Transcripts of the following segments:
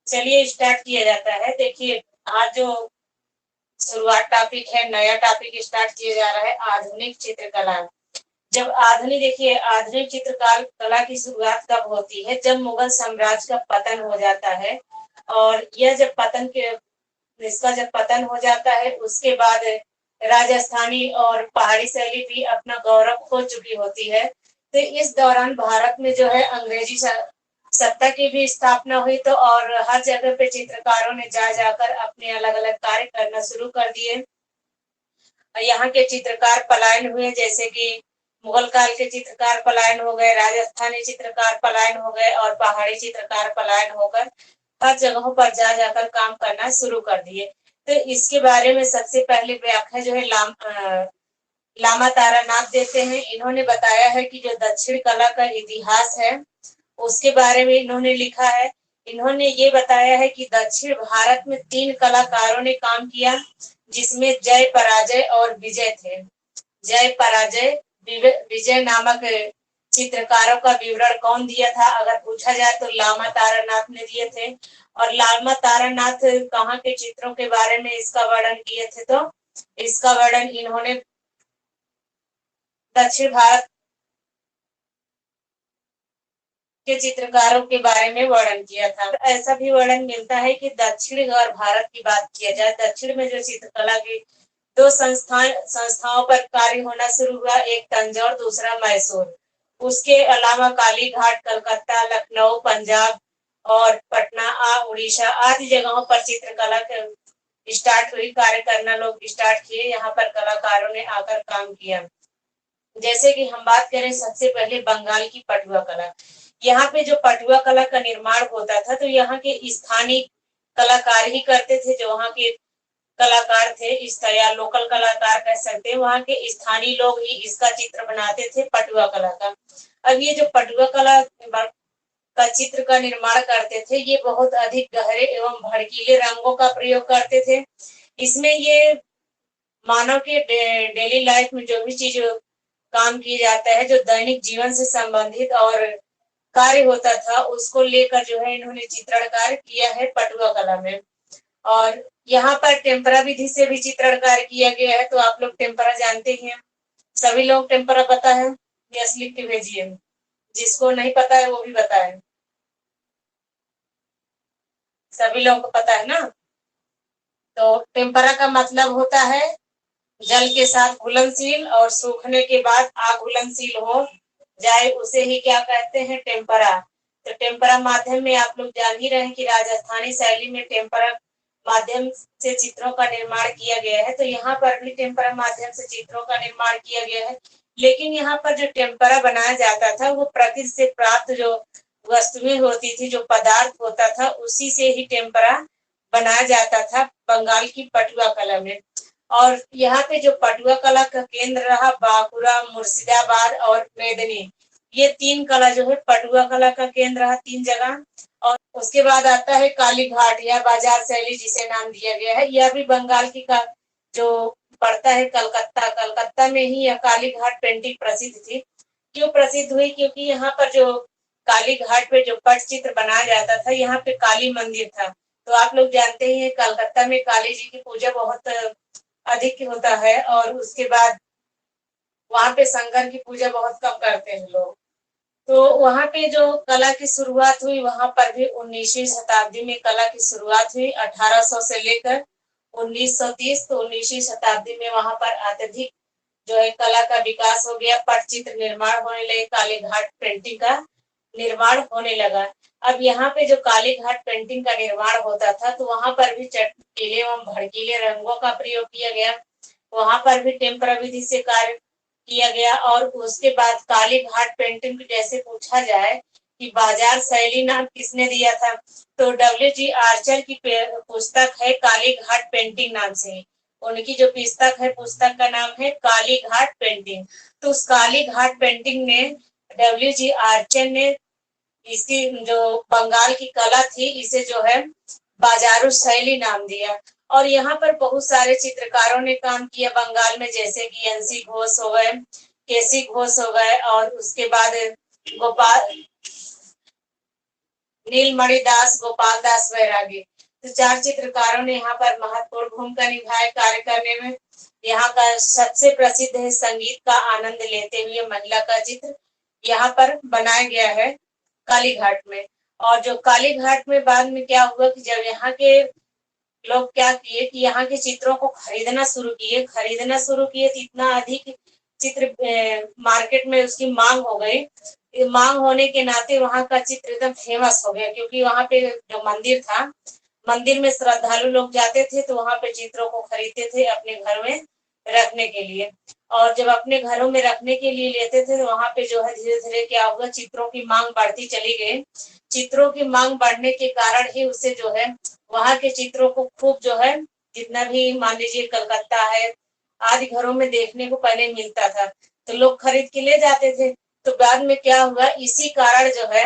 चलिए स्टार्ट किया जाता है। देखिए आज जो शुरुआत टॉपिक है, नया टॉपिक स्टार्ट किया जा रहा है, आधुनिक चित्रकला। जब आधुनिक देखिए आधुनिक चित्रकार कला की शुरुआत कब होती है? जब मुगल साम्राज्य का पतन हो जाता है। और यह जब पतन के इसका जब पतन हो जाता है उसके बाद राजस्थानी और पहाड़ी शैली भी अपना गौरव खो चुकी होती है। तो इस दौरान भारत में जो है अंग्रेजी सत्ता की भी स्थापना हुई। तो और हर जगह पे चित्रकारों ने जा जाकर अपने अलग अलग कार्य करना शुरू कर दिए। यहाँ के चित्रकार पलायन हुए, जैसे कि मुगल काल के चित्रकार पलायन हो गए, राजस्थानी चित्रकार पलायन हो गए और पहाड़ी चित्रकार पलायन होकर हर जगहों पर जा जाकर काम करना शुरू कर दिए। तो इसके बारे में सबसे पहले व्याख्या जो है लामा तारानाथ देते हैं। इन्होंने बताया है कि जो दक्षिण कला का इतिहास है उसके बारे में इन्होंने लिखा है। इन्होंने ये बताया है कि दक्षिण भारत में 3 कलाकारों ने काम किया, जिसमें जय पराजय और विजय थे। जय पराजय विजय नामक चित्रकारों का विवरण कौन दिया था अगर पूछा जाए तो लामा तारानाथ ने दिए थे। और लामा तारानाथ कहाँ के चित्रों के बारे में इसका वर्णन किए थे? तो इसका वर्णन इन्होंने दक्षिण भारत के चित्रकारों के बारे में वर्णन किया था। ऐसा भी वर्णन मिलता है कि दक्षिण और भारत की बात किया जाए, दक्षिण में जो चित्रकला की 2 संस्थाओं पर कार्य होना शुरू हुआ, एक तंजौर, दूसरा मैसूर। उसके अलावा कालीघाट, कलकत्ता, लखनऊ, पंजाब और पटना उड़ीसा आदि जगहों पर चित्रकला स्टार्ट हुई, कार्य करना लोग स्टार्ट किए। यहाँ पर कलाकारों ने आकर काम किया। जैसे कि हम बात करें सबसे पहले बंगाल की पटुआ कला। यहाँ पे जो पटुआ कला का निर्माण होता था तो यहाँ के स्थानीय कलाकार ही करते थे, जो वहाँ के कलाकार थे, इस या लोकल कलाकार कह सकते हैं, वहाँ के स्थानीय लोग ही इसका चित्र बनाते थे पटुआ कला का। अब ये जो पटुआ कला का चित्र का निर्माण करते थे ये बहुत अधिक गहरे एवं भड़कीले रंगों का प्रयोग करते थे। इसमें ये मानव के डेली लाइफ में जो भी चीज काम किया जाता है, जो दैनिक जीवन से संबंधित और कार्य होता था, उसको लेकर जो है इन्होंने चित्रण कार्य किया है पटुआ कला में। और यहाँ पर टेम्परा विधि से भी चित्रण कार्य किया गया है। तो आप लोग टेम्परा जानते ही हैं, सभी लोग टेम्परा पता है? यस लिख के भेजिए, जिसको नहीं पता है वो भी बताए। सभी लोगों को पता है ना? तो टेम्परा का मतलब होता है जल के साथ घुलनशील और सूखने के बाद अघुलनशील हो जाए, उसे ही क्या कहते हैं? टेम्परा। तो टेम्परा माध्यम में आप लोग जान ही रहे हैं कि राजस्थानी शैली में टेम्परा माध्यम से चित्रों का निर्माण किया गया है। तो यहाँ पर भी टेम्परा माध्यम से चित्रों का निर्माण किया गया है। लेकिन यहाँ पर जो टेम्परा बनाया जाता था वो प्रकृति से प्राप्त जो वस्तुएं होती थी, जो पदार्थ होता था, उसी से ही टेम्परा बनाया जाता था बंगाल की पटुआ कला में। और यहाँ पे जो पटुआ कला का केंद्र रहा बांकुड़ा, मुर्शिदाबाद और मेदिनी, ये 3 कला जो है पटुआ कला का केंद्र रहा 3 जगह। और उसके बाद आता है कालीघाट या बाजार शैली जिसे नाम दिया गया है। यह भी बंगाल की का जो पड़ता है कलकत्ता, कलकत्ता में ही यह कालीघाट पेंटिंग प्रसिद्ध थी। क्यों प्रसिद्ध हुई? क्योंकि यहाँ पर जो कालीघाट पे जो पट चित्र बनाया जाता था, यहाँ पे काली मंदिर था। तो आप लोग जानते ही हैं कलकत्ता में काली जी की पूजा बहुत अधिक होता है और उसके बाद वहां पे शंकर की पूजा बहुत कम करते हैं लोग। तो वहां पे जो कला की शुरुआत हुई वहां पर भी 19वीं शताब्दी में कला की शुरुआत हुई। 1800 से लेकर 1930, तो 19वीं शताब्दी में वहां पर अत्यधिक जो है कला का विकास हो गया, पटचित्र निर्माण होने लगे, कालीघाट पेंटिंग का निर्माण होने लगा। अब यहाँ पे जो कालीघाट पेंटिंग का निर्माण होता था तो वहां पर भी चटकीले एवं भड़कीले रंगों का प्रयोग किया गया। वहां पर भी टेम्परा विधि से कार्य किया गया। और उसके बाद कालीघाट पेंटिंग जैसे पूछा जाए कि बाजार शैली नाम किसने दिया था, तो डब्ल्यू.जी. आर्चर की पुस्तक है कालीघाट पेंटिंग नाम से। उनकी जो पुस्तक का नाम है कालीघाट पेंटिंग। तो उस कालीघाट पेंटिंग में डब्ल्यू.जी. आर्चर ने इसकी जो बंगाल की कला थी इसे जो है बाजारू शैली नाम दिया। और यहाँ पर बहुत सारे चित्रकारों ने काम किया बंगाल में, जैसे कि एनसी घोष हो गए, केसी घोष हो गए, और उसके बाद गोपाल नीलमणि दास, गोपाल दास बैरागी। तो 4 चित्रकारों ने यहाँ पर महत्वपूर्ण भूमिका निभाई कार्य करने में। यहाँ का सबसे प्रसिद्ध है संगीत का आनंद लेते हुए महिला का चित्र, यहाँ पर बनाया गया है काली घाट में। और जो काली घाट में बाद में क्या हुआ कि जब यहाँ के लोग क्या किए कि यहाँ के चित्रों को खरीदना शुरू किए तो इतना अधिक चित्र मार्केट में उसकी मांग हो गई। मांग होने के नाते वहां का चित्र एकदम फेमस हो गया, क्योंकि वहां पे जो मंदिर था, मंदिर में श्रद्धालु लोग जाते थे तो वहां पे चित्रों को खरीदते थे अपने घर में रखने के लिए। और जब अपने घरों में रखने के लिए लेते थे तो वहां पे जो है धीरे धीरे क्या हुआ, चित्रों की मांग बढ़ती चली गई। चित्रों की मांग बढ़ने के कारण ही उसे जो है वहां के चित्रों को खूब जो है, जितना भी मान लीजिए कलकत्ता है आदि घरों में देखने को पहले मिलता था, तो लोग खरीद के ले जाते थे। तो बाद में क्या हुआ, इसी कारण जो है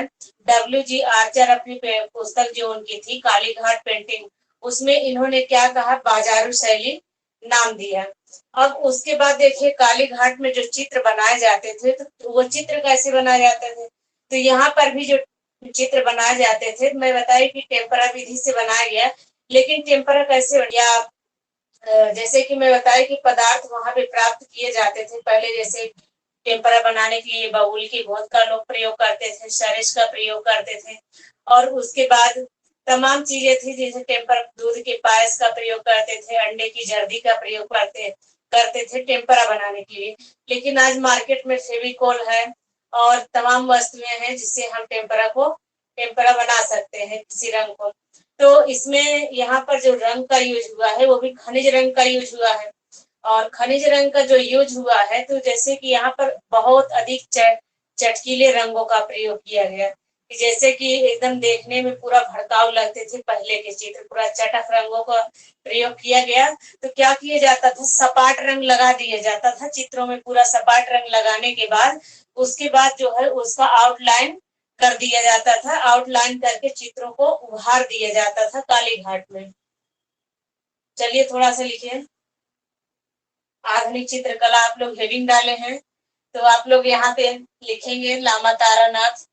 डब्ल्यू जी आर्चर अपनी पुस्तक जो उनकी थी काली घाट पेंटिंग, उसमें इन्होंने क्या कहा, बाजारू शैली नाम दिया। अब उसके बाद देखिए काली घाट में जो चित्र बनाए जाते थे तो वो चित्र कैसे बनाए जाते थे, तो यहाँ पर भी जो चित्र बनाए जाते थे, मैं बताई कि टेम्परा विधि से बनाया गया। लेकिन टेम्परा कैसे या जैसे कि मैं बताया कि पदार्थ वहां पे प्राप्त किए जाते थे पहले, जैसे टेम्परा बनाने के लिए बबूल की गोंद का लोग प्रयोग करते थे, सरिस का प्रयोग करते थे, और उसके बाद तमाम चीजें थी जैसे टेम्पर दूध के पायस का प्रयोग करते थे, अंडे की जर्दी का प्रयोग करते करते थे टेम्परा बनाने के लिए। लेकिन आज मार्केट में फेविकोल है और तमाम वस्तुएं हैं जिससे हम टेम्परा बना सकते हैं किसी रंग को। तो इसमें यहाँ पर जो रंग का यूज हुआ है वो भी खनिज रंग का यूज हुआ है। और खनिज रंग का जो यूज हुआ है तो जैसे कि यहाँ पर बहुत अधिक चटकीले रंगों का प्रयोग किया गया, जैसे कि एकदम देखने में पूरा भड़काऊ लगते थे पहले के चित्र, पूरा चटक रंगों का प्रयोग किया गया। तो क्या किया जाता था, सपाट रंग लगा दिया जाता था चित्रों में, पूरा सपाट रंग लगाने के बाद उसके बाद जो है उसका आउटलाइन कर दिया जाता था, आउटलाइन करके चित्रों को उभार दिया जाता था काली घाट में। चलिए थोड़ा सा लिखिए, आधुनिक चित्रकला आप लोग हेडिंग डाले हैं तो आप लोग यहाँ पे लिखेंगे लामा तारानाथ।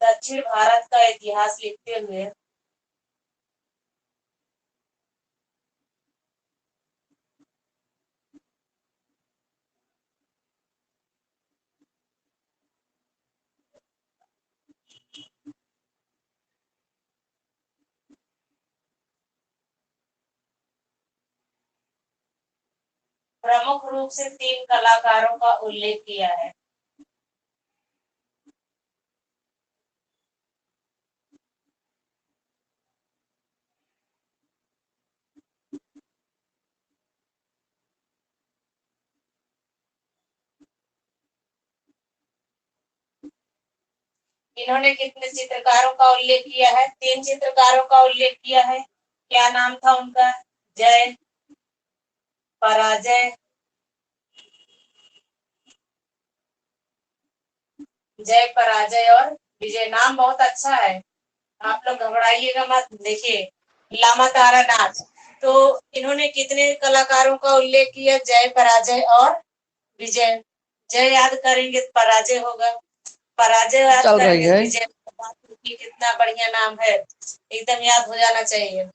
दक्षिण भारत का इतिहास लिखते हुए प्रमुख रूप से 3 कलाकारों का उल्लेख किया है। इन्होंने कितने चित्रकारों का उल्लेख किया है, 3 चित्रकारों का उल्लेख किया है। क्या नाम था उनका, जय, पराजय, जय पराजय और विजय। नाम बहुत अच्छा है, आप लोग घबराइएगा मत। देखिए लामा तारानाथ, तो इन्होंने कितने कलाकारों का उल्लेख किया, जय पराजय और विजय। जय याद करेंगे तो पराजय होगा, पराजय याद चल रही करेंगे है। विजय। कितना बढ़िया नाम है, एकदम याद हो जाना चाहिए।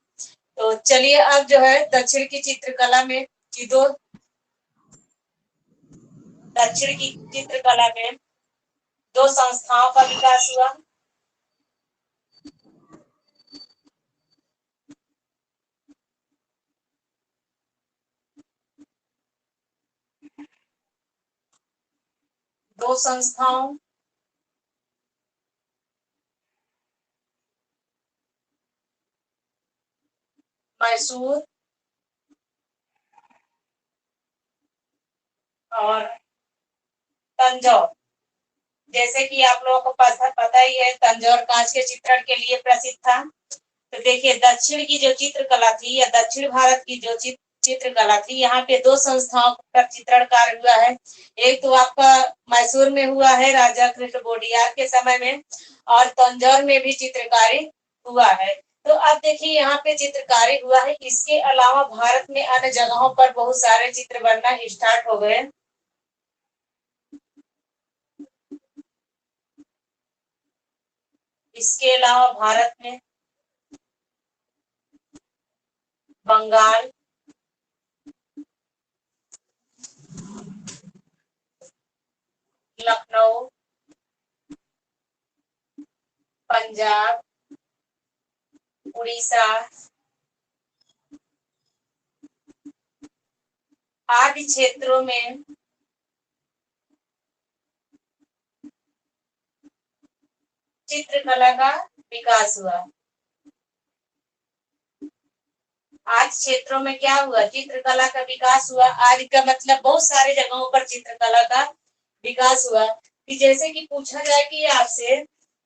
तो चलिए अब जो है दक्षिण की चित्रकला में की दो दक्षिण की चित्रकला में 2 संस्थाओं का विकास हुआ। दो संस्थाओं, मैसूर और तंजौर। जैसे कि आप लोगों को पता ही है तंजौर कांच के चित्रण के लिए प्रसिद्ध था। तो देखिए दक्षिण की जो चित्रकला थी या दक्षिण भारत की जो चित्रकला थी। यहाँ पे दो संस्थाओं का चित्रण कार्य हुआ है। एक तो आपका मैसूर में हुआ है राजा कृष्ण बोडियार के समय में, और तंजौर में भी चित्रकारी हुआ है। तो अब देखिए यहाँ पे चित्रकारी हुआ है। इसके अलावा भारत में अन्य जगहों पर बहुत सारे चित्र बनना स्टार्ट हो गए। इसके अलावा भारत में बंगाल, लखनऊ, पंजाब, उड़ीसा आदि क्षेत्रों में चित्रकला का विकास हुआ। आज क्षेत्रों में क्या हुआ? चित्रकला का विकास हुआ। आज का मतलब बहुत सारे जगहों पर चित्रकला का विकास हुआ। कि जैसे कि पूछा जाए कि आपसे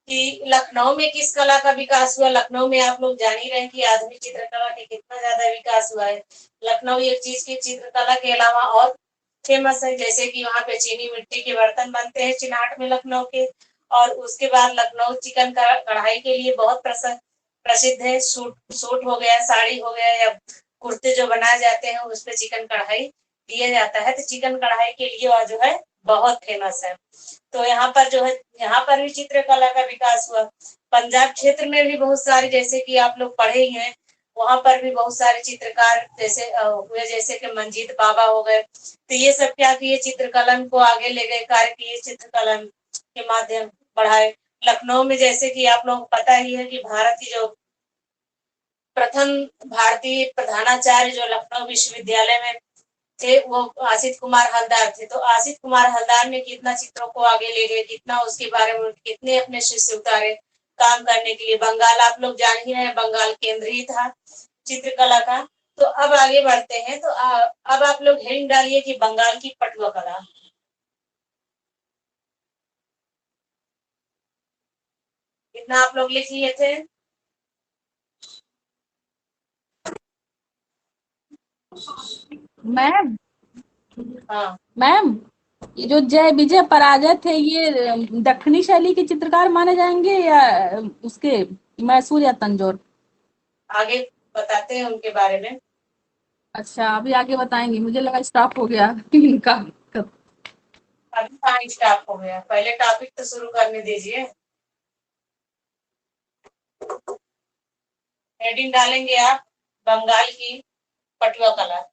कि लखनऊ में किस कला का विकास हुआ। लखनऊ में आप लोग जान ही रहे हैं कि आधुनिक चित्रकला के कितना ज्यादा विकास हुआ है। लखनऊ एक चीज की चित्रकला के अलावा और फेमस है, जैसे कि वहाँ पे चीनी मिट्टी के बर्तन बनते हैं चिनाट में लखनऊ के। और उसके बाद लखनऊ चिकन कढ़ाई के लिए बहुत प्रसिद्ध है। सूट सूट हो गया, साड़ी हो गया, या कुर्ते जो बनाए जाते हैं उस पे चिकन कढ़ाई दिया जाता है। तो चिकन कढ़ाई के लिए वह जो है बहुत फेमस है। तो यहाँ पर जो है, यहाँ पर भी चित्रकला का विकास हुआ। पंजाब क्षेत्र में भी बहुत सारे, जैसे कि आप लोग पढ़े ही हैं, वहां पर भी बहुत सारे चित्रकार जैसे हुए, जैसे कि मंजीत बाबा हो गए। तो ये सब क्या किए, चित्रकलन को आगे ले गए, कार्य किए, चित्रकलन के माध्यम बढ़ाए। लखनऊ में जैसे कि आप लोगों को पता ही है कि भारत की जो प्रथम भारतीय प्रधानाचार्य जो लखनऊ विश्वविद्यालय में थे, वो आशित कुमार हलदार थे। तो आशित कुमार हलदार ने कितना चित्रों को आगे ले गए, कितना उसके बारे में कितने अपने शिष्य उतारे काम करने के लिए। बंगाल आप लोग जान ही रहे हैं, बंगाल केंद्रीय था चित्रकला का। तो अब आगे बढ़ते हैं। तो अब आप लोग हेडिंग डालिए कि बंगाल की पटुआ कला। कितना आप लोग लिख लिए थे? मैम हाँ, मैम ये जो जय विजय पराजय थे, ये दक्षिणी शैली के चित्रकार माने जाएंगे या उसके मैसूर या तंजौर? आगे बताते हैं उनके बारे में। अच्छा, अभी आगे बताएंगे, मुझे लगा स्टॉप हो गया इनका। अभी कहाँ स्टार्ट हो गया, पहले टॉपिक तो शुरू करने दीजिए। हेडिंग डालेंगे आप बंगाल की पटुआ कला।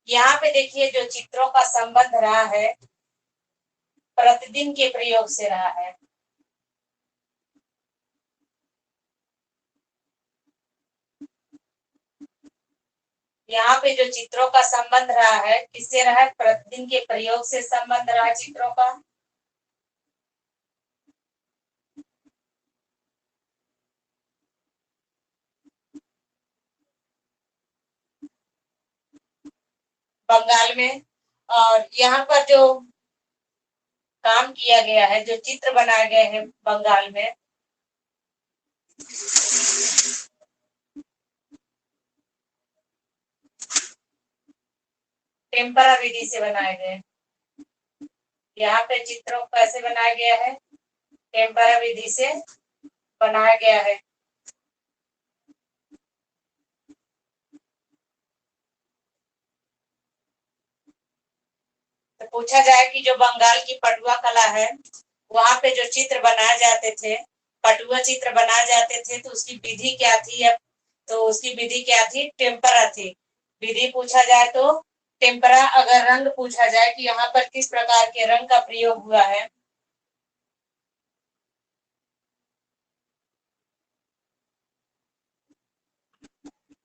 यहाँ पे देखिए जो चित्रों का संबंध रहा है, प्रतिदिन के प्रयोग से रहा है। यहाँ पे जो चित्रों का संबंध रहा है, किससे रहा है? प्रतिदिन के प्रयोग से संबंध रहा चित्रों का। बंगाल में। और यहाँ पर जो काम किया गया है, जो चित्र बनाए गए हैं बंगाल में, टेम्परा विधि से बनाए गए। यहाँ पे चित्रों को कैसे बनाया गया है? टेम्परा विधि से बनाया गया है। तो पूछा जाए कि जो बंगाल की पटुआ कला है, वहां पे जो चित्र बनाए जाते थे, पटुआ चित्र बनाए जाते थे, तो उसकी विधि क्या थी? अब तो उसकी विधि क्या थी? टेम्परा थी। विधि पूछा जाए तो टेम्परा। अगर रंग पूछा जाए कि यहाँ पर किस प्रकार के रंग का प्रयोग हुआ है,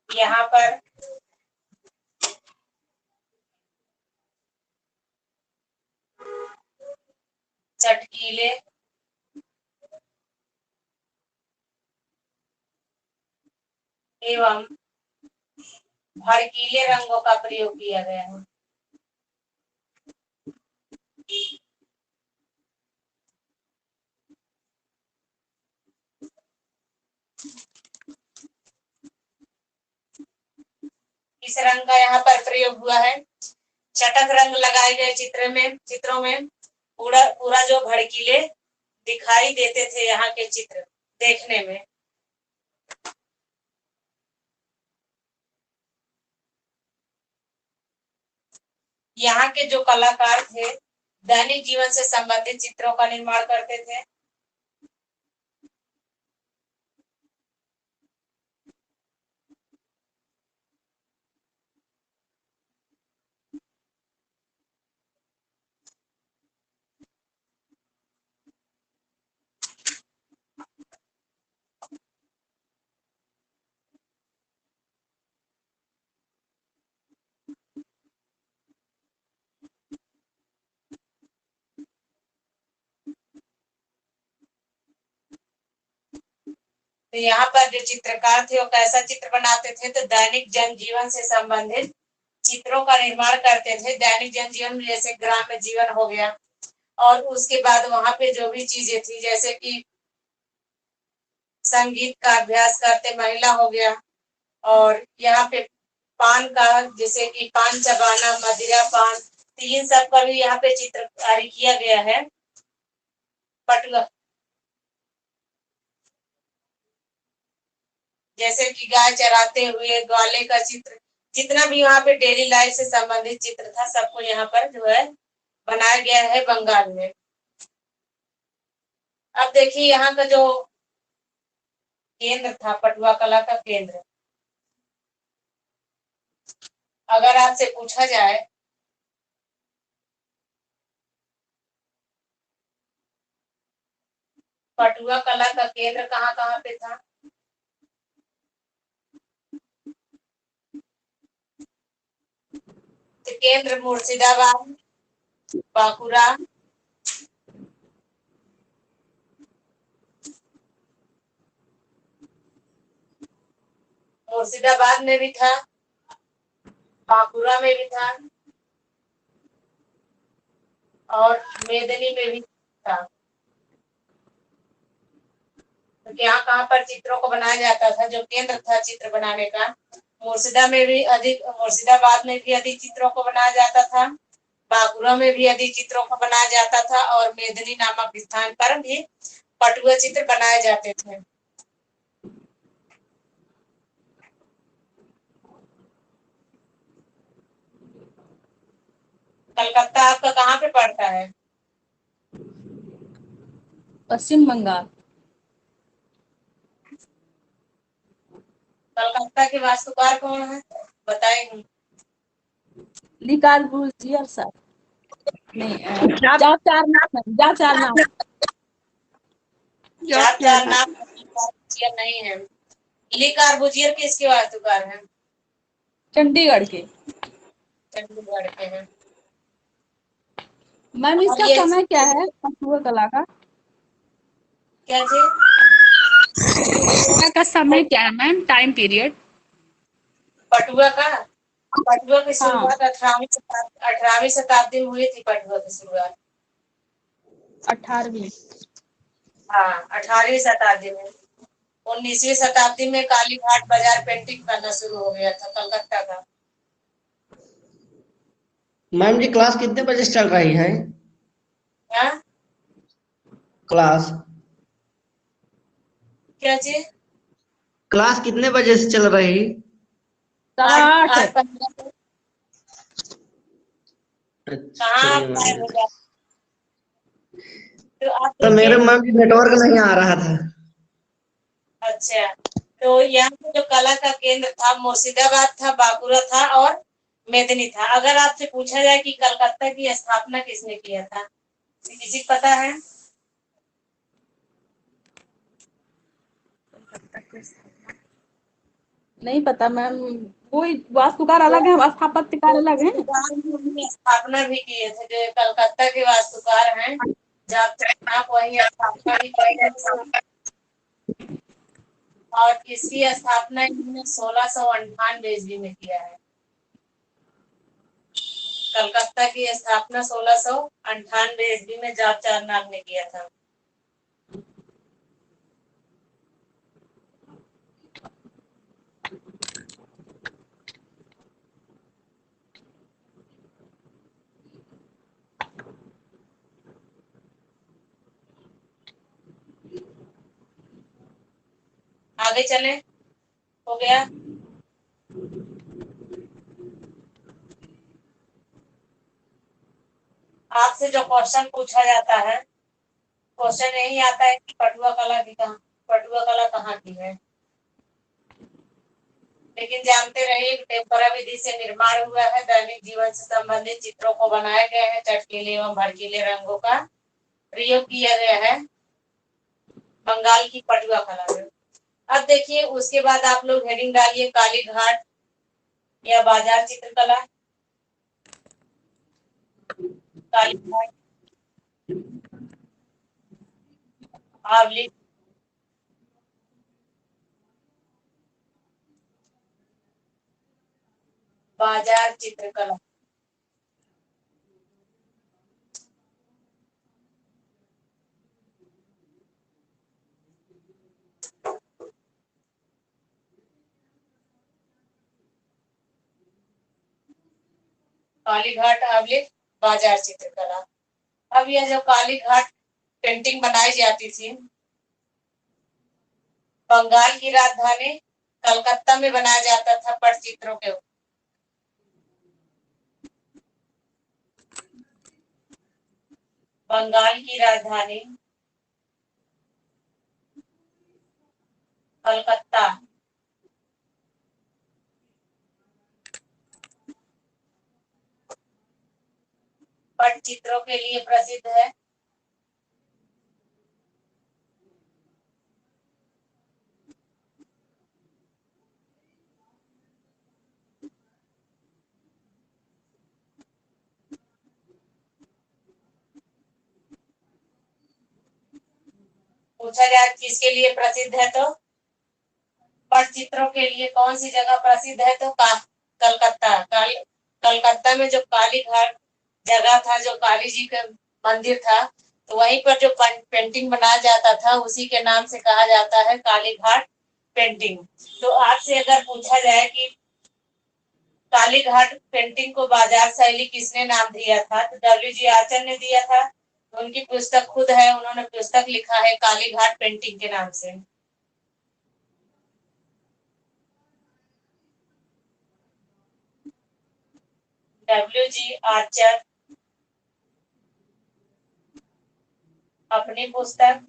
यहाँ पर चटकीले, एवं भड़कीले रंगों का प्रयोग किया गया है। किस रंग का यहाँ पर प्रयोग हुआ है? चटक रंग लगाए गए चित्रों में पूरा पूरा जो भड़कीले दिखाई देते थे यहाँ के चित्र देखने में। यहाँ के जो कलाकार थे दैनिक जीवन से संबंधित चित्रों का निर्माण करते थे। तो यहाँ पर जो चित्रकार थे वो कैसा चित्र बनाते थे? तो दैनिक जनजीवन से संबंधित चित्रों का निर्माण करते थे। दैनिक जनजीवन में जैसे ग्राम्य जीवन हो गया, और उसके बाद वहां पे जो भी चीजें थी जैसे कि संगीत का अभ्यास करते महिला हो गया, और यहाँ पे पान का जैसे कि पान चबाना, मदिरा पान, तो इन सब का भी यहाँ पे चित्रकारी किया गया है। पटुआ जैसे कि गाय चराते हुए ग्वाले का चित्र, जितना भी वहाँ पे डेली लाइफ से संबंधित चित्र था सबको यहाँ पर जो है बनाया गया है बंगाल में। अब देखिए यहाँ का जो केंद्र था, पटुआ कला का केंद्र, अगर आपसे पूछा जाए पटुआ कला का केंद्र कहाँ कहाँ पे था? तो केंद्र मुर्शिदाबाद, बांकुड़ा, मुर्शिदाबाद में भी था, बांकुड़ा में भी था, और मेदिनी में भी था। तो यहाँ कहाँ पर चित्रों को बनाया जाता था? जो केंद्र था चित्र बनाने का, मुर्शिदाबाद में भी अधिक चित्रों को बनाया जाता था, बांकुड़ा में भी अधिक चित्रों को बनाया जाता था, और मेदिनी नामक स्थान पर भी पटुआ चित्र बनाए जाते थे। कलकत्ता आपका कहाँ पे पड़ता है? पश्चिम बंगाल। कलकत्ता के वास्तुकार कौन है बताएंगे? ली कॉर्बूजियर सर, नहीं जा चार नाम है, जा चार नाम नहीं है। ली कॉर्बूजियर किसके वास्तुकार हैं? चंडीगढ़ के। चंडीगढ़ के हैं। मैम इसका समय क्या है पटुआ कला का? क्या जी? का समय क्या है मैम, टाइम पीरियड? पटुआ की शुरुआत 18वीं शताब्दी में हुई थी। पटुआ की शुरुआत 18वीं। हाँ, 18वीं शताब्दी में। 19वीं शताब्दी में काली घाट बाजार पेंटिंग करना शुरू हो गया था कलकत्ता का। मैम जी क्लास कितने बजे से चल रही है? क्या क्लास क्या चीज? क्लास कितने बजे से चल रही? 8 कहाँ आप गायब हो गए? तो आप तो मेरे मैम जी नेटवर्क नहीं आ रहा था। अच्छा, तो यहाँ पे जो कला का केंद्र था मुर्शिदाबाद था, बांकुड़ा था और मेदिनी था। अगर आपसे पूछा जाए कि कलकत्ता की स्थापना किसने किया था, किसी को पता है? नहीं पता मैम, कोई वास्तुकार अलग है, स्थापत्यकार अलग है। स्थापना भी किए थे जो कलकत्ता के वास्तुकार हैं, जब आप वही स्थापना भी की है। और इसकी स्थापना इन्होंने 1698 ईस्वी में किया है। कलकत्ता की स्थापना 1698 ईस्वी में जॉर्ज चारनाग ने किया था। आगे चले, हो गया। आपसे जो क्वेश्चन पूछा जाता है, क्वेश्चन यही आता है कि पटुआ कला कहाँ की है। लेकिन जानते रहिए टेम्परा विधि से निर्माण हुआ है। दैनिक जीवन से संबंधित चित्रों को बनाए गए हैं। चटकीले एवं भड़कीले रंगों का प्रयोग किया गया है। बंगाल की पटुआ कला है। अब देखिए उसके बाद आप लोग हेडिंग डालिए काली घाट या बाजार चित्रकला। काली घाट आवली बाजार चित्रकला। काली घाट आवली बाजार चित्रकला। अब यह जो काली घाट पेंटिंग बनाई जाती थी, बंगाल की राजधानी कलकत्ता में बनाया जाता था पटचित्रों के। बंगाल की राजधानी कलकत्ता पटचित्रों के लिए प्रसिद्ध है। पूछा जाए किसके लिए प्रसिद्ध है, तो पटचित्रों के लिए कौन सी जगह प्रसिद्ध है, तो कलकत्ता। कलकत्ता में जो काली घाट जगह था, जो काली जी का मंदिर था, तो वहीं पर जो पेंटिंग बनाया जाता था उसी के नाम से कहा जाता है काली घाट पेंटिंग। तो आपसे अगर पूछा जाए कि काली घाट पेंटिंग को बाजार शैली किसने नाम दिया था, तो डब्ल्यू.जी. आर्चर ने दिया था। तो उनकी पुस्तक खुद है, उन्होंने पुस्तक लिखा है काली घाट पेंटिंग के नाम से। डब्ल्यू.जी. आर्चर अपनी पुस्तक,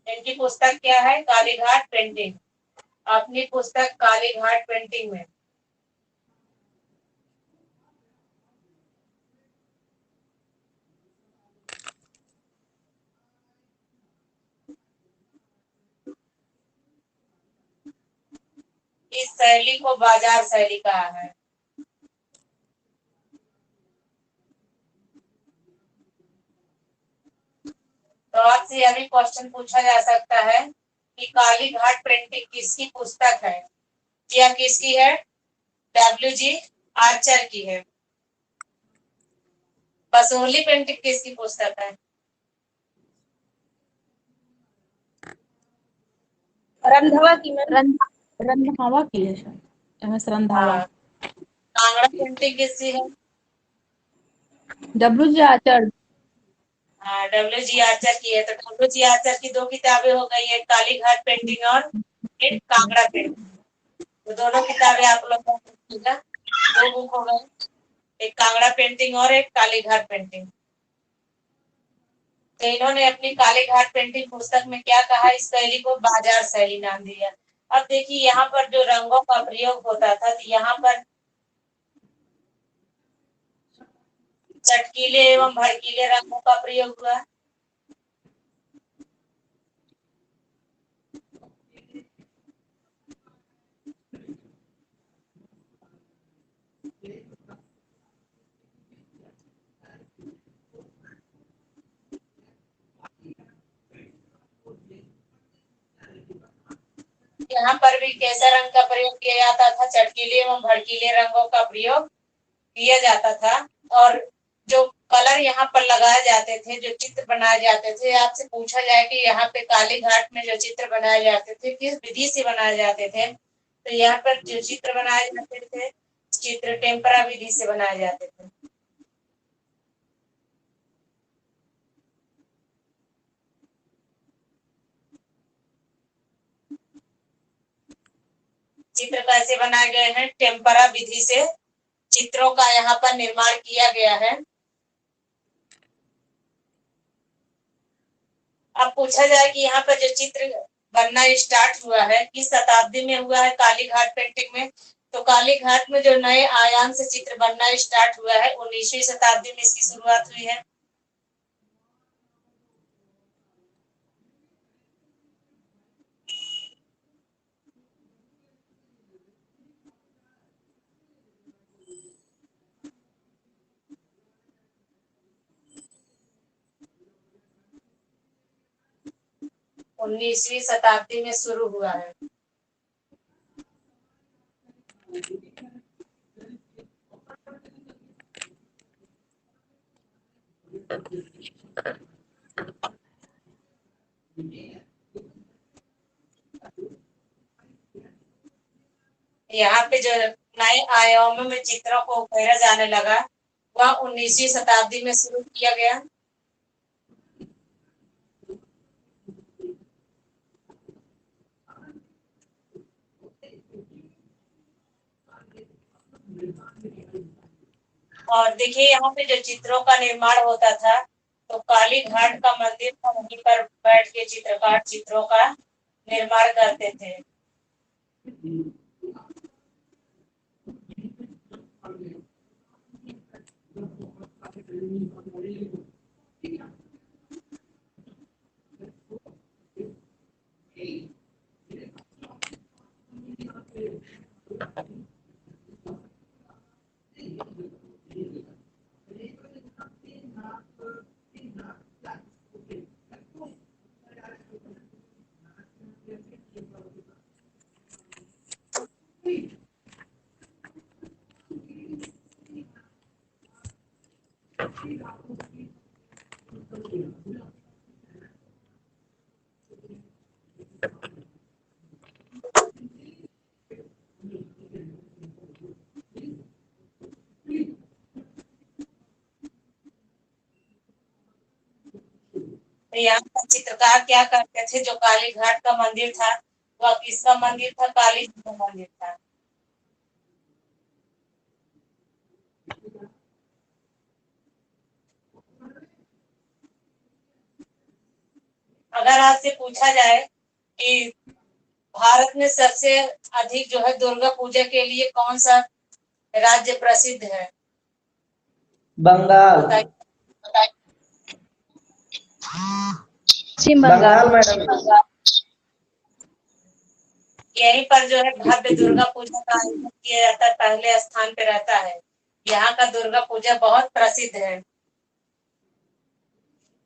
इनकी पुस्तक क्या है, काली घाट पेंटिंग। अपनी पुस्तक काली घाट पेंटिंग में इस शैली को बाजार शैली कहा है। तो आपसे यह भी क्वेश्चन पूछा जा सकता है कि काली घाट पेंटिंग किसकी पुस्तक है, या किसकी है, डब्ल्यू.जी. आर्चर की है। बसोहली पेंटिंग किसकी पुस्तक है, रंधावा की रंधावा की है शायद, MS रंधावा। हाँ। कांगड़ा पेंटिंग किसकी है, डब्ल्यू.जी. आचार्य। हाँ डब्ल्यू.जी. आर्चर की है। तो डब्ल्यू.जी. आर्चर की दो किताबें हो गई, एक काली घाट पेंटिंग और एक कांगड़ा पेंटिंग। तो दोनों किताबें आप लोग को मिलेगा। दो बुक हो गए, एक कांगड़ा पेंटिंग और एक काली घाट पेंटिंग। तो इन्होंने अपनी काली घाट पेंटिंग पुस्तक में क्या कहा, इस शैली को बाजार शैली नाम दिया। अब देखिए यहाँ पर जो रंगों का प्रयोग होता था, तो यहाँ पर चटकीले एवं भड़कीले रंगों का प्रयोग हुआ। यहाँ पर भी कैसा रंग का प्रयोग किया जाता था? चटकीले एवं भड़कीले रंगों का प्रयोग किया जाता था। और जो कलर यहाँ पर लगाए जाते थे, जो चित्र बनाए जाते थे, आपसे पूछा जाए कि यहाँ पे काली घाट में जो चित्र बनाए जाते थे किस विधि से बनाए जाते थे, तो यहाँ पर जो चित्र बनाए जाते थे, चित्र टेम्परा विधि से बनाए जाते थे। चित्र कैसे बनाए गए हैं? टेम्परा विधि से चित्रों का यहाँ पर निर्माण किया गया है। अब पूछा जाए कि यहाँ पर जो चित्र बनना स्टार्ट हुआ है किस शताब्दी में हुआ है काली घाट पेंटिंग में, तो काली घाट में जो नए आयाम से चित्र बनना स्टार्ट हुआ है 19वीं शताब्दी में इसकी शुरुआत हुई है। उन्नीसवीं शताब्दी में शुरू हुआ है। यहाँ पे जो नए आयामों में चित्रों को उकेरा जाने लगा वह 19वीं शताब्दी में शुरू किया गया। और देखिए यहाँ पे जो चित्रों का निर्माण होता था तो काली घाट का मंदिर था, वहीं पर बैठ के चित्रकार चित्रों का निर्माण करते थे। तो यहाँ पर चित्रकार क्या करते थे? जो काली घाट का मंदिर था वह किसका मंदिर था? काली जी का मंदिर था। अगर आपसे पूछा जाए कि भारत में सबसे अधिक जो है दुर्गा पूजा के लिए कौन सा राज्य प्रसिद्ध है? बंगाल। बताइए। पश्चिम बंगाल बंगाल। मैडम। यहीं पर जो है भव्य दुर्गा पूजा का आयोजन किया जाता है, पहले स्थान पे रहता है। यहाँ का दुर्गा पूजा बहुत प्रसिद्ध है।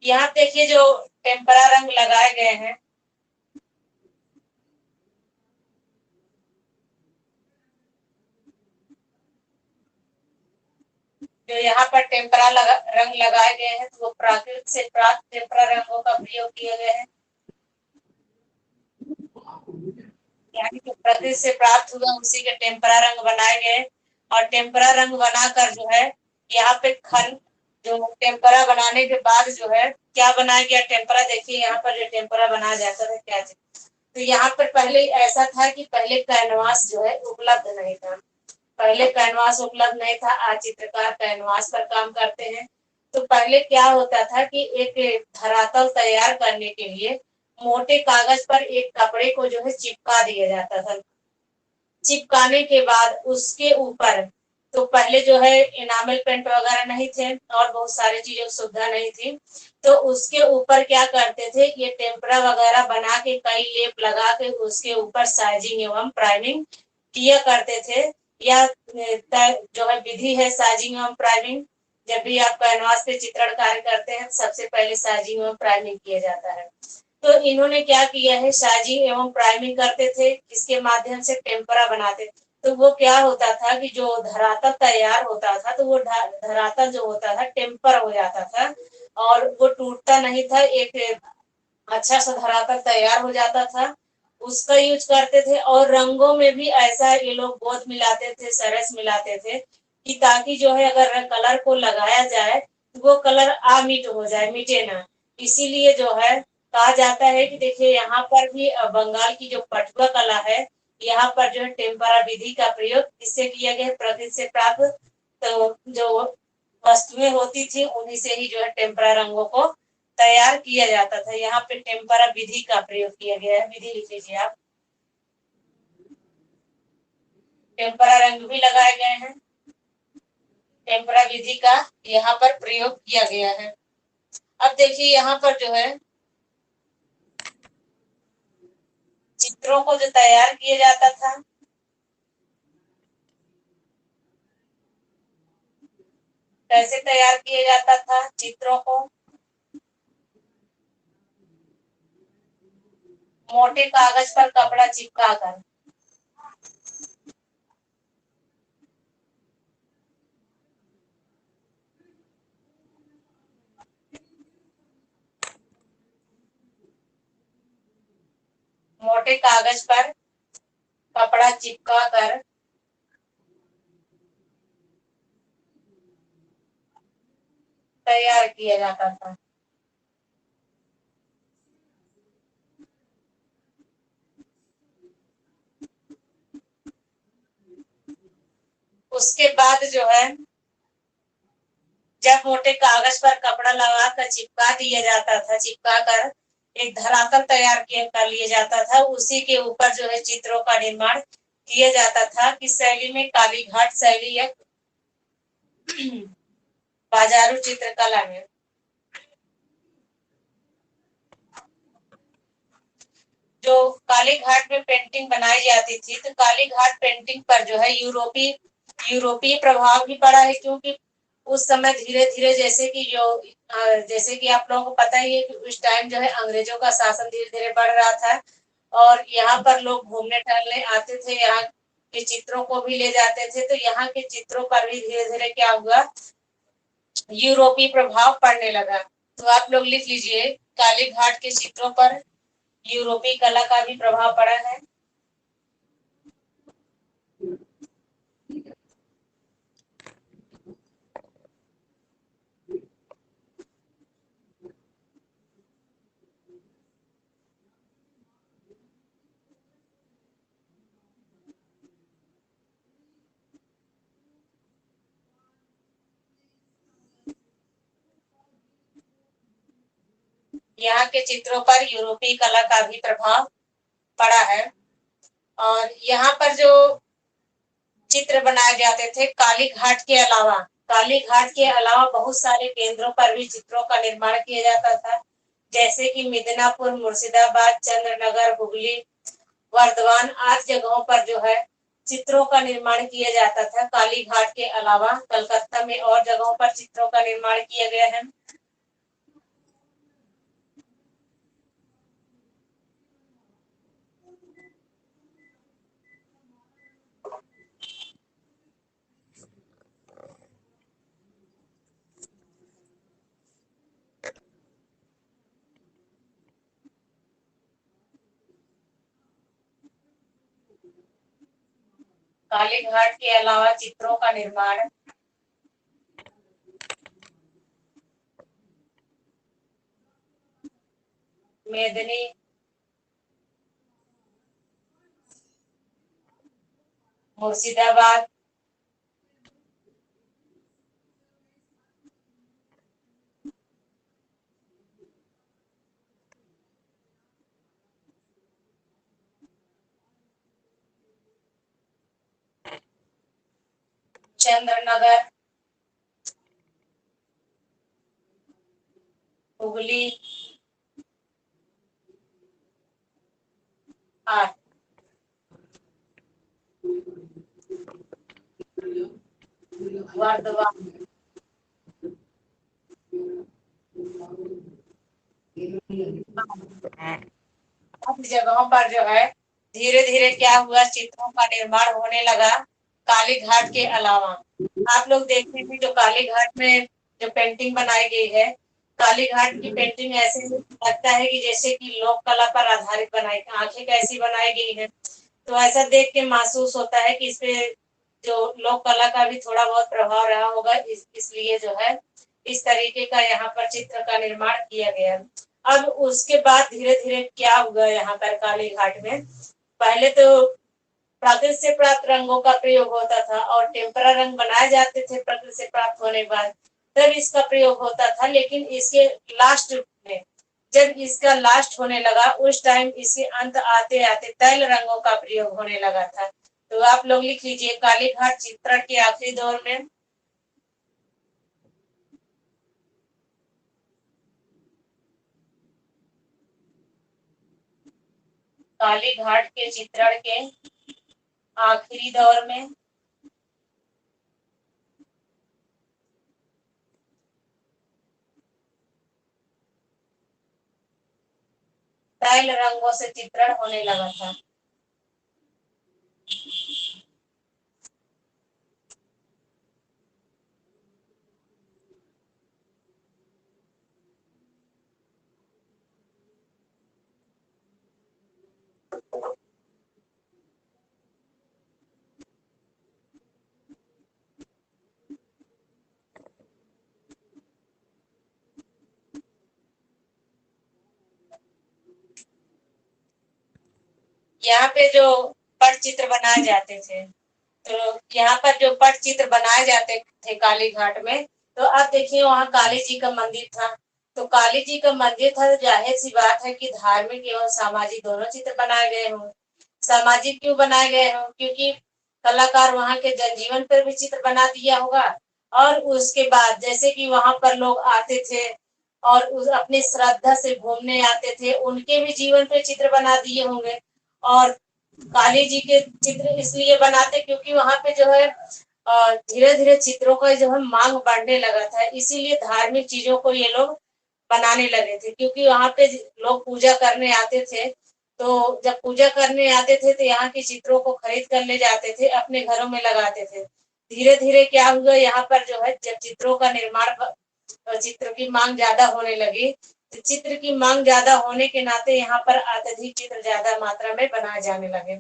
यहाँ देखिए जो टेम्परा रंग लगाए गए हैं, जो यहाँ पर रंग लगाए गए हैं तो वो प्राकृतिक से प्राप्त टेम्परा रंगों का प्रयोग किए गए हैं। यानी कि प्रकृति से प्राप्त हुआ उसी के टेम्परा रंग बनाए गए। और टेम्परा रंग बनाकर जो है यहाँ पे जो टेम्परा बनाने के बाद जो है क्या बनाया गया? टेम्परा देखिए यहाँ पर जो टेम्परा बनाया जाता है क्या चीज, तो यहाँ पर पहले ऐसा था कि पहले कैनवास जो है उपलब्ध नहीं था। पहले कैनवास उपलब्ध नहीं था, आज चित्रकार कैनवास पर काम करते हैं। तो पहले क्या होता था कि एक धरातल तैयार करने के लिए मोटे कागज पर एक कपड़े को जो है चिपका दिया जाता था। चिपकाने के बाद उसके ऊपर तो पहले जो है इनामल पेंट वगैरह नहीं थे और बहुत सारी चीजों की सुविधा नहीं थी, तो उसके ऊपर क्या करते थे, ये टेम्परा वगैरह बना के कई लेप लगा के उसके ऊपर साइजिंग एवं प्राइमिंग किया करते थे। या जो है विधि है साइजिंग एवं प्राइमिंग। जब भी आप कैनवास पे चित्रण कार्य करते हैं सबसे पहले साइजिंग एवं प्राइमिंग किया जाता है। तो इन्होंने क्या किया है, साजिंग एवं प्राइमिंग करते थे, इसके माध्यम से टेम्परा बनाते। तो वो क्या होता था कि जो धरातल तैयार होता था, तो वो धरातल जो होता था टेम्पर हो जाता था और वो टूटता नहीं था, एक अच्छा सा धरातल तैयार हो जाता था, उसका यूज करते थे। और रंगों में भी ऐसा ये लोग बोध मिलाते थे, सरस मिलाते थे कि ताकि जो है अगर कलर को लगाया जाए तो वो कलर अमिट हो जाए, मिटे ना। इसीलिए जो है कहा जाता है कि देखिए यहाँ पर भी बंगाल की जो पटुआ कला है, यहाँ पर जो है टेम्परा विधि का प्रयोग किससे किया गया, प्रकृति से प्राप्त तो जो वस्तुएं होती थी उन्हीं से ही जो है टेम्परा रंगों को तैयार किया जाता था। यहाँ पे टेम्परा विधि का प्रयोग किया गया है, विधि लिख लीजिए आप। टेम्परा रंग भी लगाए गए हैं, टेम्परा विधि का यहाँ पर प्रयोग किया गया है। अब देखिए यहाँ पर जो है चित्रों को जो तैयार किया जाता था, कैसे तैयार किया जाता था चित्रों को, मोटे कागज पर कपड़ा चिपका कर। मोटे कागज पर कपड़ा चिपका कर तैयार किया जाता था। उसके बाद जो है जब मोटे कागज पर कपड़ा लगाकर चिपका दिया जाता था, चिपका कर एक धरातल तैयार किया कर लिया जाता था, उसी के ऊपर जो है चित्रों का निर्माण किया जाता था। किस शैली में, काली घाट शैली या बाजारू चित्रकला में। जो काली घाट में पेंटिंग बनाई जाती थी, तो काली घाट पेंटिंग पर जो है यूरोपीय प्रभाव भी पड़ा है, क्योंकि उस समय धीरे धीरे जैसे कि आप लोगों को पता ही है कि उस टाइम जो है अंग्रेजों का शासन धीरे धीरे बढ़ रहा था और यहाँ पर लोग घूमने टहलने आते थे, यहाँ के चित्रों को भी ले जाते थे। तो यहाँ के चित्रों पर भी धीरे धीरे क्या हुआ, यूरोपीय प्रभाव पड़ने लगा। तो आप लोग लिख लीजिए, काली घाट के चित्रों पर यूरोपीय कला का भी प्रभाव पड़ा है। यहाँ के चित्रों पर यूरोपीय कला का भी प्रभाव पड़ा है। और यहाँ पर जो चित्र बनाए जाते थे काली घाट के अलावा बहुत सारे केंद्रों पर भी चित्रों का निर्माण किया जाता था, जैसे कि मिदनापुर, मुर्शिदाबाद, चंद्रनगर, हुगली, वर्धमान आदि जगहों पर जो है चित्रों का निर्माण किया जाता था। काली घाट के अलावा कलकत्ता में और जगहों पर चित्रों का निर्माण किया गया है। काली घाट के अलावा चित्रों का निर्माण मेदिनी, मुर्शिदाबाद, चंद्रनगर, हुगली आदि वर्धमान बहुत जगहों पर जो है धीरे धीरे क्या हुआ, चित्रों का निर्माण होने लगा काली घाट के अलावा। आप लोग देखेंगे जो काली घाट में जो पेंटिंग बनाई गई है, काली घाट की पेंटिंग ऐसे लगता है कि जैसे कि लोक कला पर आधारित बनाई, आंखें कैसी बनाई गई है, तो ऐसा देख के महसूस होता है कि इसपे जो लोक कला का भी थोड़ा बहुत प्रभाव रहा होगा, इसलिए जो है इस तरीके का यहाँ पर चित्र का निर्माण किया गया। अब उसके बाद धीरे धीरे क्या हुआ यहाँ पर काली घाट में, पहले तो प्राकृतिक से प्राप्त रंगों का प्रयोग होता था और टेम्परा रंग बनाए जाते थे प्रकृति से प्राप्त होने के बाद, तब इसका प्रयोग होता था। लेकिन इसके लास्ट में जब इसका लास्ट होने लगा, उस टाइम इसके अंत आते आते तैल रंगों का प्रयोग होने लगा था। तो आप लोग लिख लीजिए काली घाट चित्रण के आखिरी दौर में काली घाट के चित्रण के आखिरी दौर में तैल रंगों से चित्रण होने लगा था। यहाँ पे जो पटचित्र बनाए जाते थे, तो यहाँ पर जो पटचित्र बनाए जाते थे काली घाट में, तो अब देखिए वहाँ काली जी का मंदिर था। तो काली जी का मंदिर था, तो जाहिर सी बात है कि धार्मिक एवं सामाजिक दोनों चित्र बनाए गए हों। सामाजिक क्यों बनाए गए हों? क्योंकि कलाकार वहाँ के जनजीवन पर भी चित्र बना दिया होगा, और उसके बाद जैसे कि वहां पर लोग आते थे और अपनी श्रद्धा से घूमने आते थे, उनके भी जीवन पे चित्र बना दिए होंगे। और काली जी के चित्र इसलिए बनाते क्योंकि वहां पे जो है धीरे धीरे चित्रों का जो है मांग बढ़ने लगा था, इसीलिए धार्मिक चीजों को ये लोग बनाने लगे थे। क्योंकि वहां पे लोग पूजा करने आते थे, तो जब पूजा करने आते थे तो यहाँ के चित्रों को खरीद कर ले जाते थे, अपने घरों में लगाते थे। धीरे धीरे क्या हुआ, यहाँ पर जो है जब चित्रों का निर्माण, चित्र की मांग ज्यादा होने लगी, तो चित्र की मांग ज्यादा होने के नाते यहाँ पर अत्यधिक चित्र ज्यादा मात्रा में बनाए जाने लगे।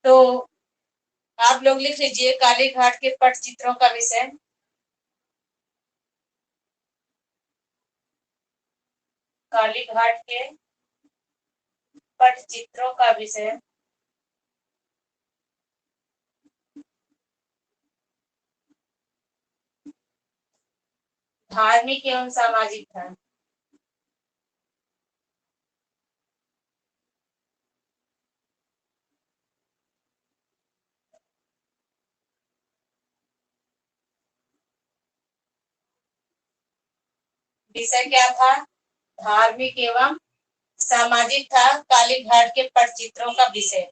तो आप लोग लिख लीजिए काली घाट के पट चित्रों का विषय। काली घाट के पट चित्रों का विषय धार्मिक एवं सामाजिक था। विषय क्या था? धार्मिक एवं सामाजिक था काली घाट के पटचित्रों का विषय।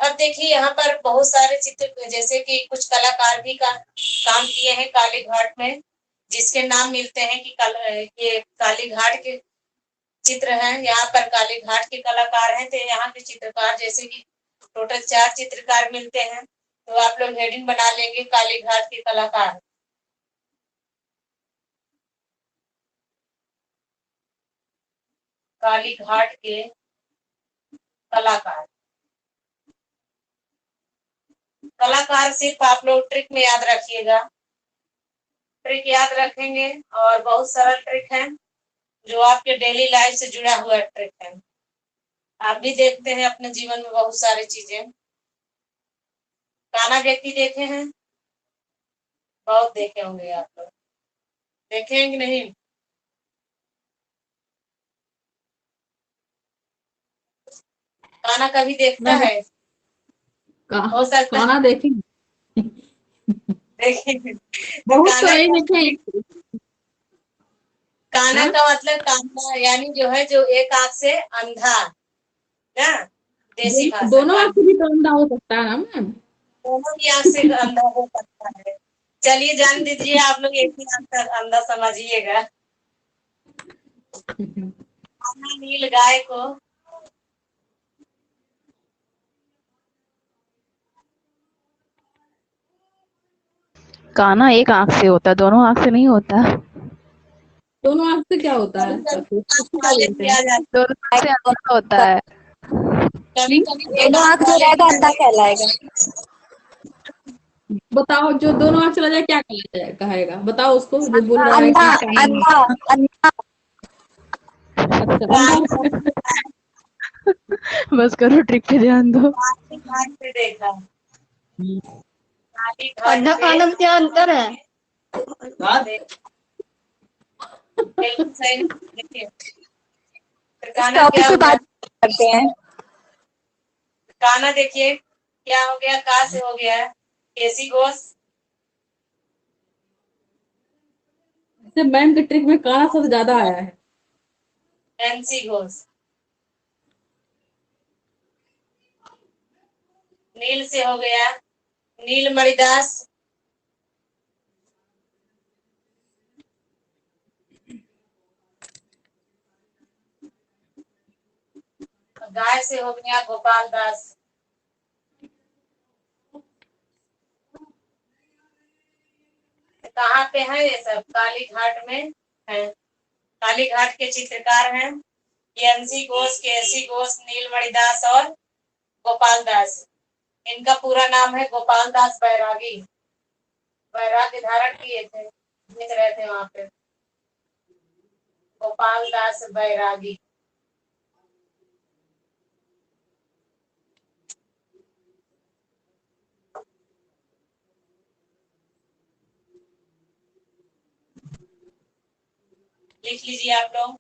अब देखिए यहाँ पर बहुत सारे चित्र, जैसे कि कुछ कलाकार भी काम किए हैं काली घाट में, जिसके नाम मिलते हैं कि ये काली घाट के चित्र हैं। यहाँ पर काली घाट के कलाकार हैं, तो यहाँ के चित्रकार जैसे कि टोटल 4 चित्रकार मिलते हैं। तो आप लोग हेडिंग बना लेंगे काली घाट के कलाकार। काली घाट के कलाकार। कलाकार सिर्फ आप लोग ट्रिक में याद रखिएगा, ट्रिक याद रखेंगे, और बहुत सरल ट्रिक है जो आपके डेली लाइफ से जुड़ा हुआ ट्रिक है। आप भी देखते हैं अपने जीवन में बहुत सारी चीजें। काना व्यक्ति देखे हैं? बहुत देखे होंगे आप लोग, देखे हैं कि नहीं? काना कभी देखता है? हो सकता है खाना देखेंगे। देखेंगे। तो बहुत तो काना नहीं देखे। काना हाँ? का मतलब काना यानी जो है जो एक आंख से अंधा ना, देसी भाषा दोनों आंख काना। से भी तो अंधा हो सकता है ना मैम? दोनों की आंख से अंधा हो सकता है। चलिए जान दीजिए, आप लोग एक ही आंख से अंधा समझिएगा। काना नील गाय को काना एक आंख से होता है, दोनों आंख से नहीं होता। दोनों आंख से क्या होता है? तो फिर उसको क्या वाले बोलते भी आ हैं? जाते दोनों आंख से अंधा होता है। कभी कभी दोनों आंख जो रहेगा अंधा कहलाएगा। बताओ, जो दोनों आंख चला जाए क्या कहेगा? बताओ उसको जो बोल रहा है अंधा कि काना नहीं। अंधा अंधा। अच्छा, अंधा। बस करो, ट्रिक पे ध्यान दो। काली घाट पे देखा, काली घाट अंधा पे काना में क्या अंतर है? बिल्कुल सही। देखिए फिर इस काना टॉपिक क्या पे हुआ? बात करते हैं। काना देखिए क्या हो गया, का से हो गया केसी घोष। जैसे मैम के ट्रिक में काना सबसे ज्यादा आया है। एनसी घोष। नील से हो गया नील मणिदास। गाय से हो गया गोपाल दास। कहाँ पे है ये सब? काली घाट में है। काली घाट के चित्रकार हैं एनसी घोष, केसी घोष, नीलमणि दास और गोपाल दास। इनका पूरा नाम है गोपाल दास बैरागी। वैराग्य धारण किए थे, लिख रहे थे वहां पे गोपाल दास बैरागी। लिख लीजिए आप लोग।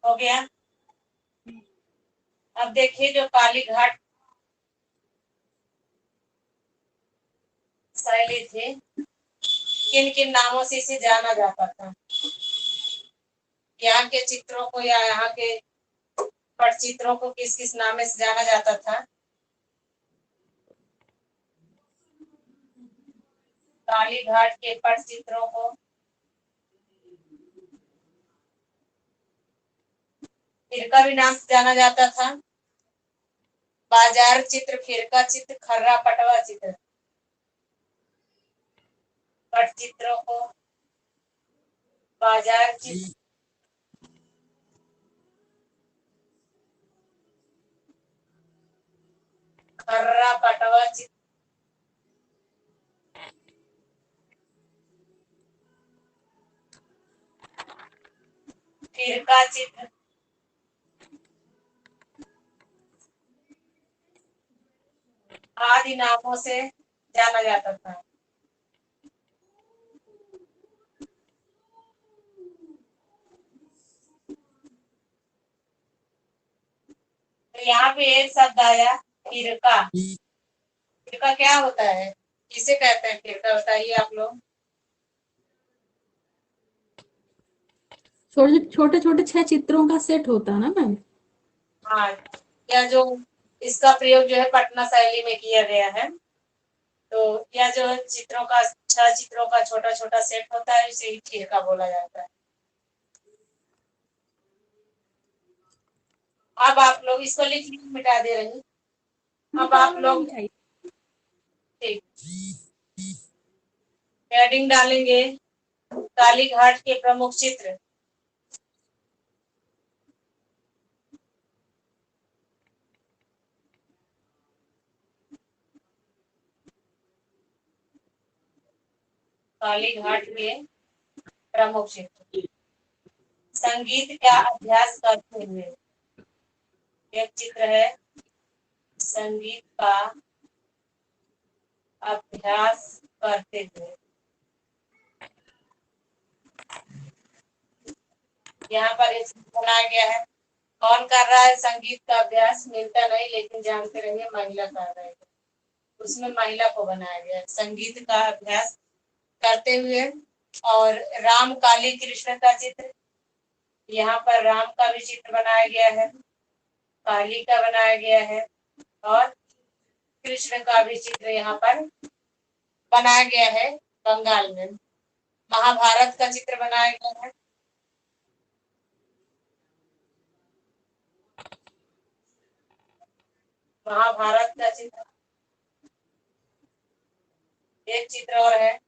हो गया। अब देखिए जो काली घाट शैली थी, किन किन नामों से इसे जाना जाता था। यहाँ के चित्रों को या यहाँ के पटचित्रों को किस किस नाम से जाना जाता था? काली घाट के पटचित्रों को फिरका भी नाम से जाना जाता था। बाजार चित्र, फिरका चित्र, खर्रा पटवा चित्र। पटचित्रों को बाजार चित्र, खर्रा पटवा चित्र, फिरका चित्र आदि नामों से जाना जाता था। तो यहाँ पे एक शब्द आया फिरका। फिरका क्या होता है, किसे कहते हैं फिरका? बताइए आप लोग। छोटे छोटे छोटे 6 चित्रों का सेट होता है ना मैम? हाँ, यह जो इसका प्रयोग जो है पटना शैली में किया गया है। तो यह जो चित्रों का 6 चित्रों का छोटा छोटा सेट होता है, इसे ही फिरका बोला जाता है। अब आप लोग इसको लिख लीजिए, मिटा दे रही। अब आप लोग ठीक हेडिंग डालेंगे काली घाट के प्रमुख चित्र। काली घाट के प्रमुख चित्र। संगीत का अभ्यास करते हुए, एक चित्र है संगीत का अभ्यास करते हुए। यहाँ पर एक चित्र बनाया गया है कौन कर रहा है संगीत का अभ्यास? मिलता नहीं, लेकिन जानते रहिए महिला कर रही है। उसमें महिला को बनाया गया है संगीत का अभ्यास करते हुए। और राम काली कृष्ण का चित्र, यहाँ पर राम का भी चित्र बनाया गया है, काली का बनाया गया है और कृष्ण का भी चित्र यहाँ पर बनाया गया है। बंगाल में महाभारत का चित्र बनाया गया है। महाभारत का चित्र। एक चित्र और है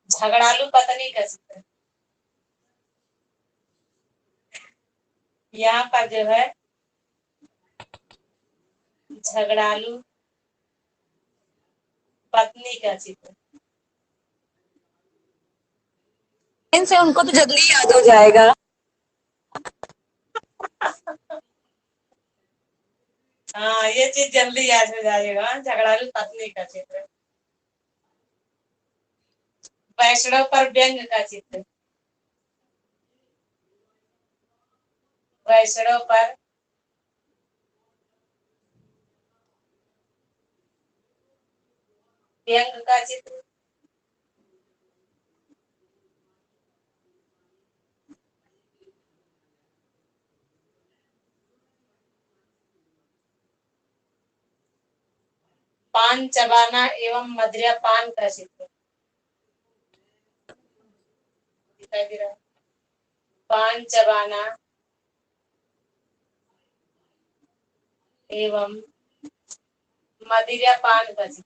झगड़ालू पत्नी का चित्र। यहाँ पर जो है झगड़ालू पत्नी का चित्र। इनसे उनको तो जल्दी याद हो जाएगा। हाँ, ये चीज जल्दी याद हो जाएगा, झगड़ालू पत्नी का चित्र। वैष्णव पर व्यंग का चित्र। वैष्णव पर व्यंग का चित्र। पान चबाना एवं मदिरापान का चित्र दिखाई दे रहा है। पान चबाना एवं मदिरापान का चित्र।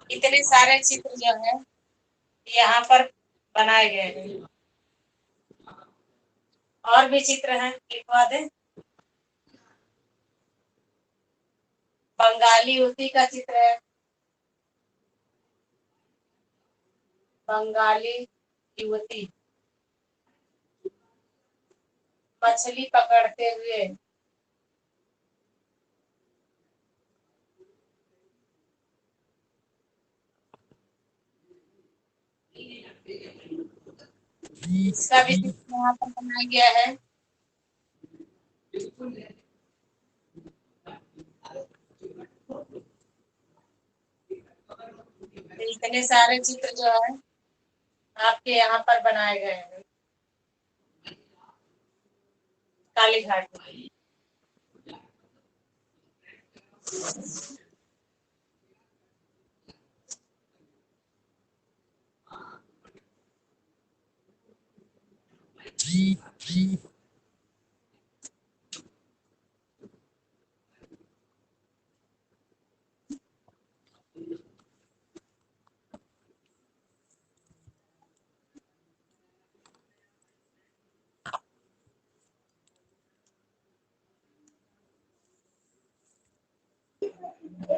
इतने सारे चित्र जो है यहाँ पर बनाए गए हैं। और भी चित्र हैं, लिखवा दे। बंगाली युवती का चित्र है। बंगाली युवती मछली पकड़ते हुए इसका भी चित्र यहाँ पर बनाया गया है। इतने सारे चित्र जो है आपके यहाँ पर बनाए गए हैं काली घाट में।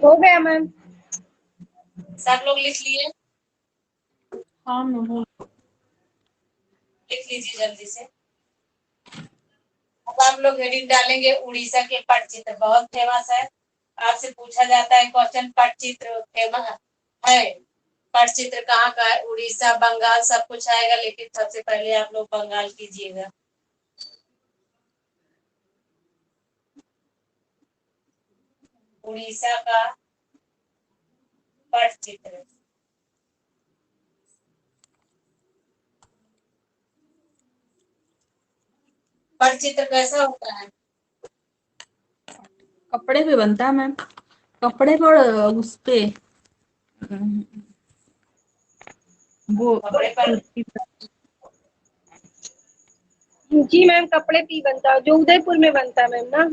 हो गया मैम। सब लोग लिख लिए? हाँ मैम। लिख लीजिए जल्दी से। अब आप लोग हेडिंग डालेंगे उड़ीसा के पटचित्र, बहुत फेमस है। आपसे पूछा जाता है क्वेश्चन, पटचित्र फेमस है। पटचित्र कहाँ का है? उड़ीसा, बंगाल, सब कुछ आएगा, लेकिन सबसे पहले आप लोग बंगाल कीजिएगा। उड़ीसा का पटचित्र। पटचित्र कैसा होता है? कपड़े पे बनता है मैम। कपड़े पर उस पे वो कपड़े पर। जी मैम, कपड़े पे ही बनता है, जो उदयपुर में बनता है मैम ना।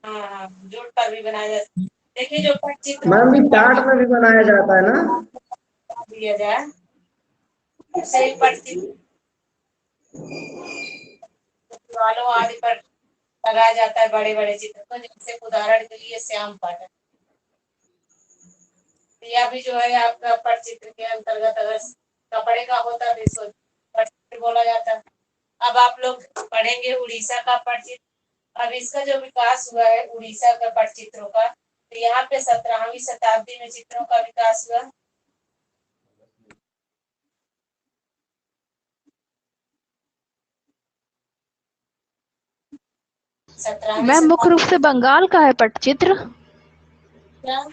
हाँ हाँ, जूट पर भी बनाया जाता है। देखिए जो पटचित्र मैम भी टाट में भी बनाया जाता है ना। दिया जाए उसे ही पटचित्र दीवारों आदि पर लगाया जाता है, बड़े बड़े चित्र को। जैसे उदाहरण के लिए श्याम पाठ, यह भी जो है आपका पटचित्र के अंतर्गत अगर कपड़े का होता तो इसको पटचित्र बोला जाता। अब आप लोग पढ़ेंगे उड़ीसा का पटचित्र। अब इसका जो विकास हुआ है उड़ीसा का पटचित्रों का, तो यहाँ पे 17वीं शताब्दी में चित्रों का विकास हुआ। मैम मुख्य रूप से बंगाल का है पटचित्र, क्या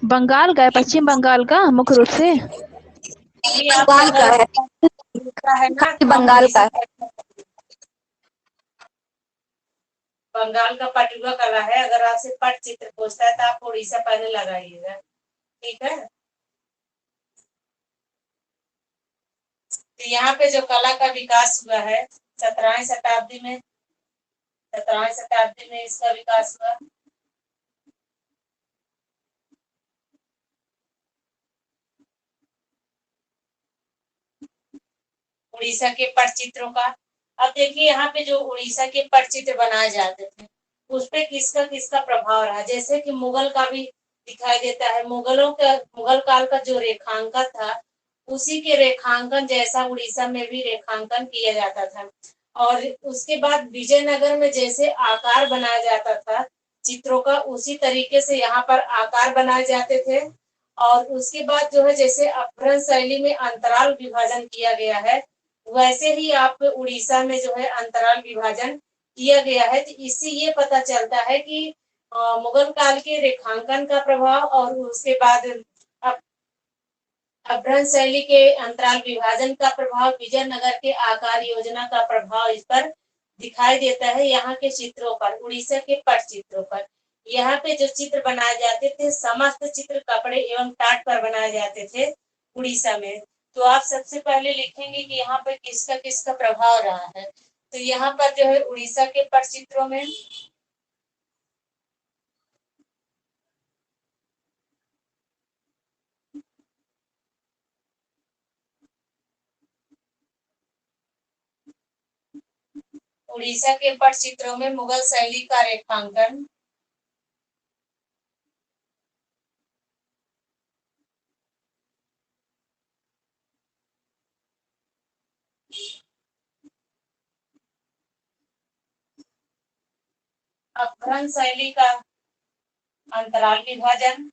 बंगाल का है, पश्चिम बंगाल का मुख्य रूप से। ये आप बंगाल का है, पूछता है ना खाली तो आप बंगाल का है। बंगाल का पटुआ कला है। अगर आपसे पट चित्र पूछता है तो आप उड़ीसा पहले लगाइएगा, ठीक है। तो यहाँ पे जो कला का विकास हुआ है 17वीं शताब्दी में, 17वीं शताब्दी में इसका विकास हुआ। उड़ीसा के पटचित्रों का। अब देखिए यहाँ पे जो उड़ीसा के पटचित्र बनाए जाते थे उस पे किसका किसका प्रभाव रहा। जैसे कि मुगल का भी दिखाई देता है। मुगल काल का जो रेखांकन था उसी के रेखांकन जैसा उड़ीसा में भी रेखांकन किया जाता था। और उसके बाद विजयनगर में जैसे आकार बनाया जाता था चित्रों का, उसी तरीके से यहाँ पर आकार बनाए जाते थे। और उसके बाद जो है जैसे अपभ्रंश शैली में अंतराल विभाजन किया गया है, वैसे ही आप उड़ीसा में जो है अंतराल विभाजन किया गया है। तो इससे ये पता चलता है कि मुगल काल के रेखांकन का प्रभाव और उसके बाद अपभ्रंश शैली के अंतराल विभाजन का प्रभाव, विजयनगर के आकार योजना का प्रभाव इस पर दिखाई देता है। यहाँ के चित्रों पर, उड़ीसा के पट चित्रों पर, यहाँ पे जो चित्र बनाए जाते थे समस्त चित्र कपड़े एवं टाट पर बनाए जाते थे उड़ीसा में। तो आप सबसे पहले लिखेंगे कि यहाँ पर किसका किसका प्रभाव रहा है। तो यहाँ पर जो है उड़ीसा के पट चित्रों में उड़ीसा के पट चित्रों में मुगल शैली का रेखांकन, अपभ्रंश शैली का अंतराल विभाजन,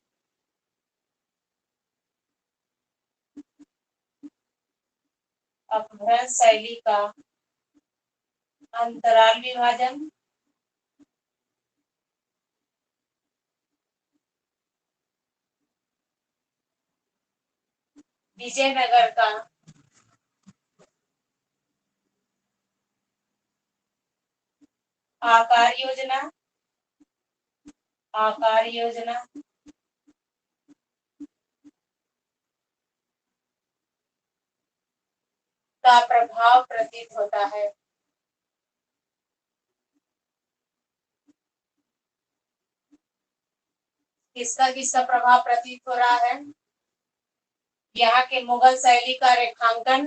अपभ्रंश शैली का अंतराल विभाजन, विजयनगर का आकार योजना, आकार योजना, का प्रभाव प्रतीत होता है। किसका किसका प्रभाव प्रतीत हो रहा है। यहाँ के मुगल शैली का रेखांकन,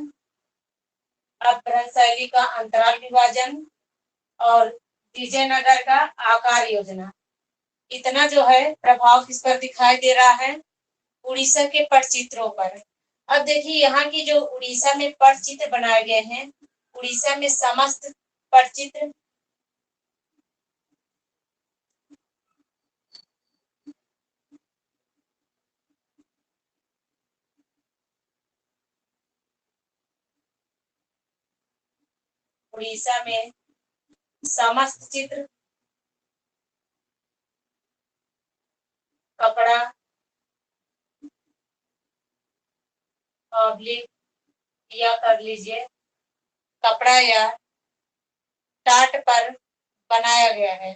अपभ्रंश शैली का अंतराल विभाजन और विजयनगर का आकार योजना, इतना जो है प्रभाव किस पर दिखाई दे रहा है, उड़ीसा के पटचित्रों पर। अब देखिए यहाँ की जो उड़ीसा में पटचित्र बनाए गए हैं, उड़ीसा में समस्त पटचित्र उड़ीसा में समस्त चित्र कपड़ा ऑब्लिक या कर लीजिए कपड़ा या टाट पर बनाया गया है।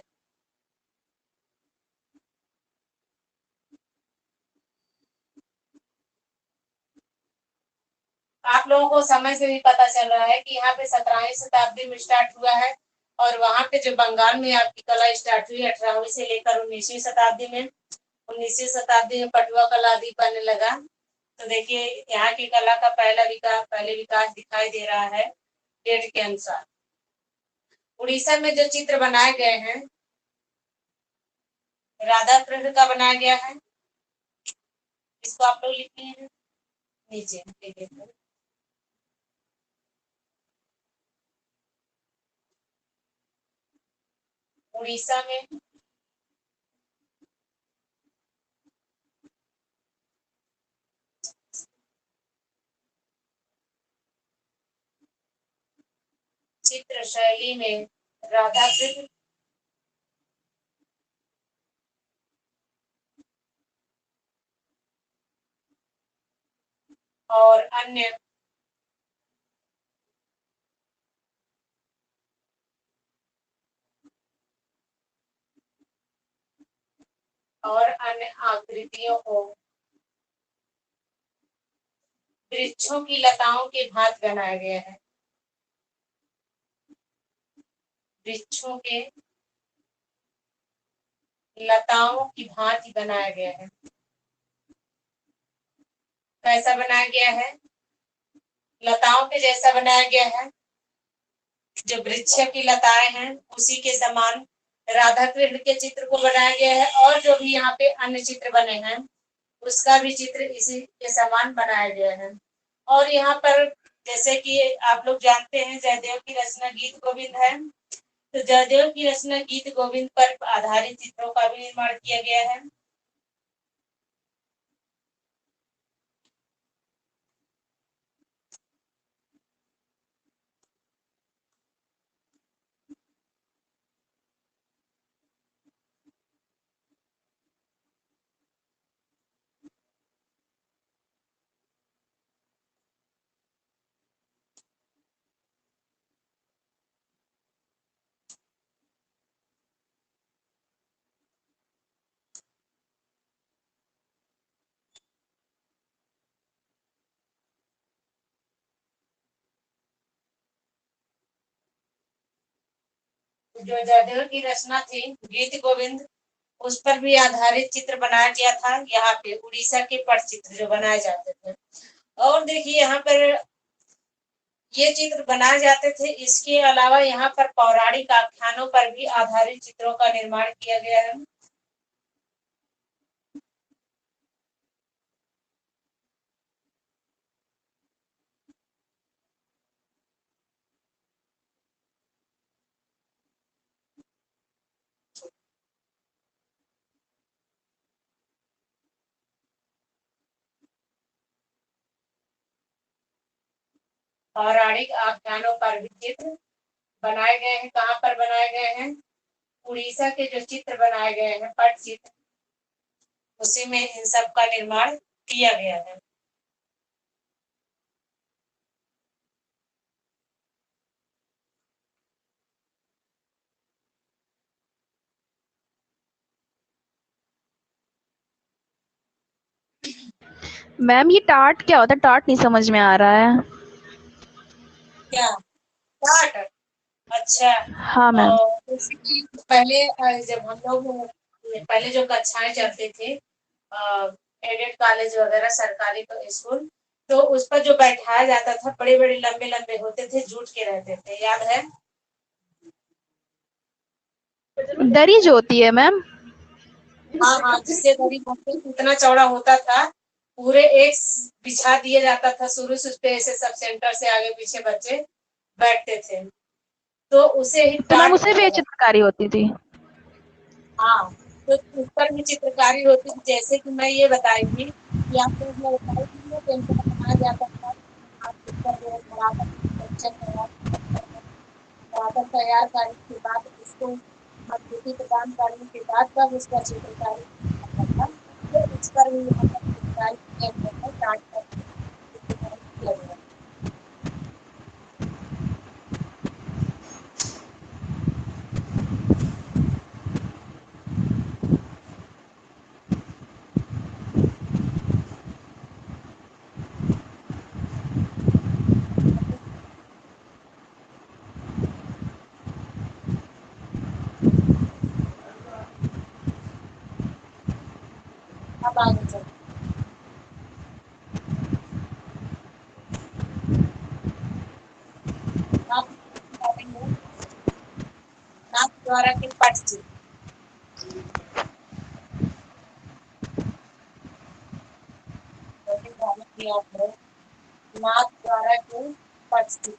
आप लोगों को समय से भी पता चल रहा है कि यहाँ पे 17वीं शताब्दी में स्टार्ट हुआ है और वहां पे जो बंगाल में आपकी कला स्टार्ट हुई 18वीं से लेकर 19वीं शताब्दी में। 19वीं शताब्दी में पटुआ कला आदि बनने लगा। तो देखिए यहाँ की कला का पहले विकास दिखाई दे रहा है डेट के अनुसार। उड़ीसा में जो चित्र बनाए गए हैं राधा कृष्ण का बनाया गया है, इसको आप लोग लिखते हैं नीचे देखिए। उड़ीसा में शैली में राधा कृष्ण और अन्य आकृतियों को वृक्षों की लताओं के भांति बनाया गया है। वृक्षों के लताओं की भांति बनाया गया है। कैसा बनाया गया है? लताओं के जैसा बनाया गया है। जो वृक्ष की लताएं हैं उसी के समान राधा कृष्ण के चित्र को बनाया गया है, और जो भी यहाँ पे अन्य चित्र बने हैं उसका भी चित्र इसी के समान बनाया गया है। और यहाँ पर जैसे कि आप लोग जानते हैं जयदेव की रचना गीत गोविंद है, तो जयदेव की रचना गीत गोविंद पर आधारित चित्रों का भी निर्माण किया गया है। जो जयदेव की रचना थी गीत गोविंद, उस पर भी आधारित चित्र बनाया गया था। यहाँ पे उड़ीसा के पटचित्र जो बनाए जाते थे, और देखिए यहाँ पर ये चित्र बनाए जाते थे। इसके अलावा यहाँ पर पौराणिक आख्यानों पर भी आधारित चित्रों का निर्माण किया गया है। पौराणिक आख्यानों पर भी चित्र बनाए गए हैं। कहाँ पर बनाए गए हैं? उड़ीसा के जो चित्र बनाए गए हैं पट चित्र, उसी में इन सब का निर्माण किया गया है। मैम ये टार्ट क्या होता है? टार्ट नहीं समझ में आ रहा है। क्या पाठ? अच्छा। हाँ मैम। जैसे कि पहले जब हम लोग पहले जो कक्षाएं चलते थे एडेड कॉलेज वगैरह सरकारी तो स्कूल, तो उस पर जो बैठाया जाता था बड़े बड़े लंबे लंबे होते थे, जूट के रहते थे, याद है? दरी जो होती है मैम। हाँ हाँ, जिससे दरी इतना चौड़ा होता था, पूरे एक बिछा दिया जाता था शुरू से, उस पे ऐसे सब सेंटर से आगे पीछे बच्चे बैठते थे, तो उसे ही तो मैम टाट उसे भी बोला। चित्रकारी होती थी। हाँ, तो उस पर भी चित्रकारी होती थी। जैसे कि मैं ये बताऊंगी कि आप लोग ने बताया कि ये टेम्परा बनाया जाता था, आप इस पर जो है धरातल स्ट्रक्चर तैयार करने के बाद उसको आकृति प्रदान करने के बाद तब उसका चित्रकारी किया जाता था। तो इस पर भी यहाँ पर चित्रकारी किया गया है, टाट पर चित्रकारी किया गया है। अब आगे चलते नाथ नाथ द्वारा के पटचित्र, नाथ द्वारा के पटचित्र।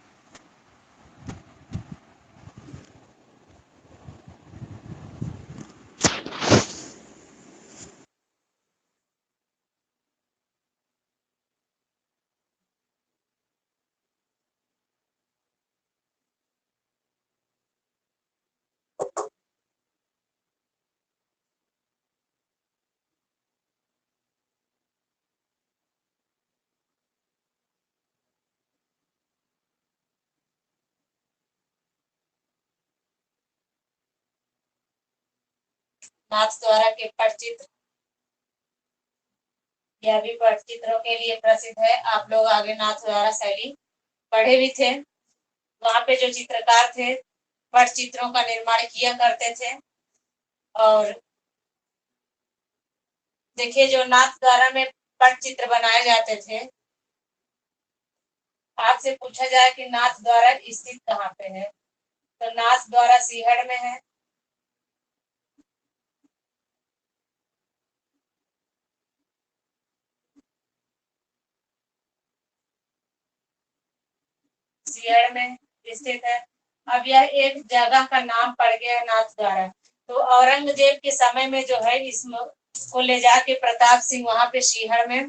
नाथ द्वारा के पटचित्र, यह भी पटचित्रों के लिए प्रसिद्ध है। आप लोग आगे नाथ द्वारा शैली पढ़े भी थे। वहां पे जो चित्रकार थे पटचित्रों का निर्माण किया करते थे। और देखिए जो नाथ द्वारा में पटचित्र बनाए जाते थे, आपसे पूछा जाए कि नाथ द्वारा स्थित कहाँ पे है, तो नाथ द्वारा सीहड़ में है। सीहड़ में स्थित है। अब यह एक जगह का नाम पड़ गया नाथ द्वारा। तो औरंगजेब के समय में जो है इसको ले जाके प्रताप सिंह वहां पे सीहड़ में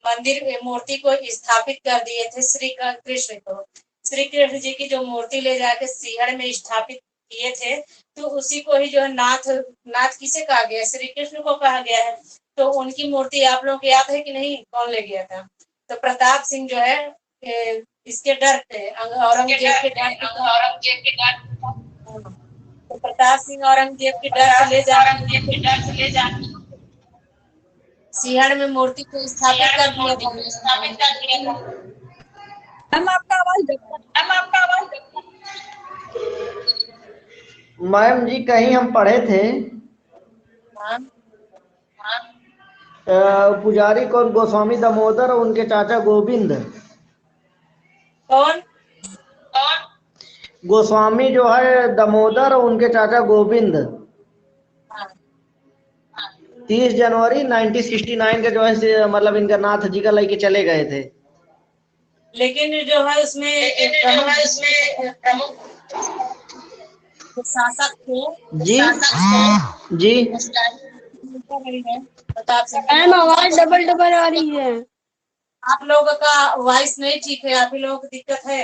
मंदिर मूर्ति को स्थापित कर दिए थे। श्री कृष्ण को, श्री कृष्ण जी की जो मूर्ति ले जाके सीहड़ में स्थापित किए थे, तो उसी को ही जो है नाथ, नाथ किसे कहा गया, श्री कृष्ण को कहा गया है। तो उनकी मूर्ति आप लोगों को याद है कि नहीं, कौन ले गया था? तो प्रताप सिंह जो है इसके डर थे, औरंगजेब के डर, तो प्रताप सिंह औरंगजेब के डर से ले जाने सीहड़ में मूर्ति को स्थापित कर दिया था। मैम आपका आवाज मैम जी कहीं हम पढ़े थे हाँ, पुजारी कौन, गोस्वामी दामोदर और उनके चाचा गोविंद। कौन? गोस्वामी जो है दामोदर और उनके चाचा गोविंद हाँ, 30 जनवरी 1969 के जो है मतलब इनका नाथ जी का लेके चले गए थे। लेकिन जो है उसमें प्रमुख शासक थे जी जी प्रताप सिंह। मैम आवाज डबल डबल आ रही है। आप लोगों का वॉइस नहीं ठीक है, आप ही लोगों को दिक्कत है।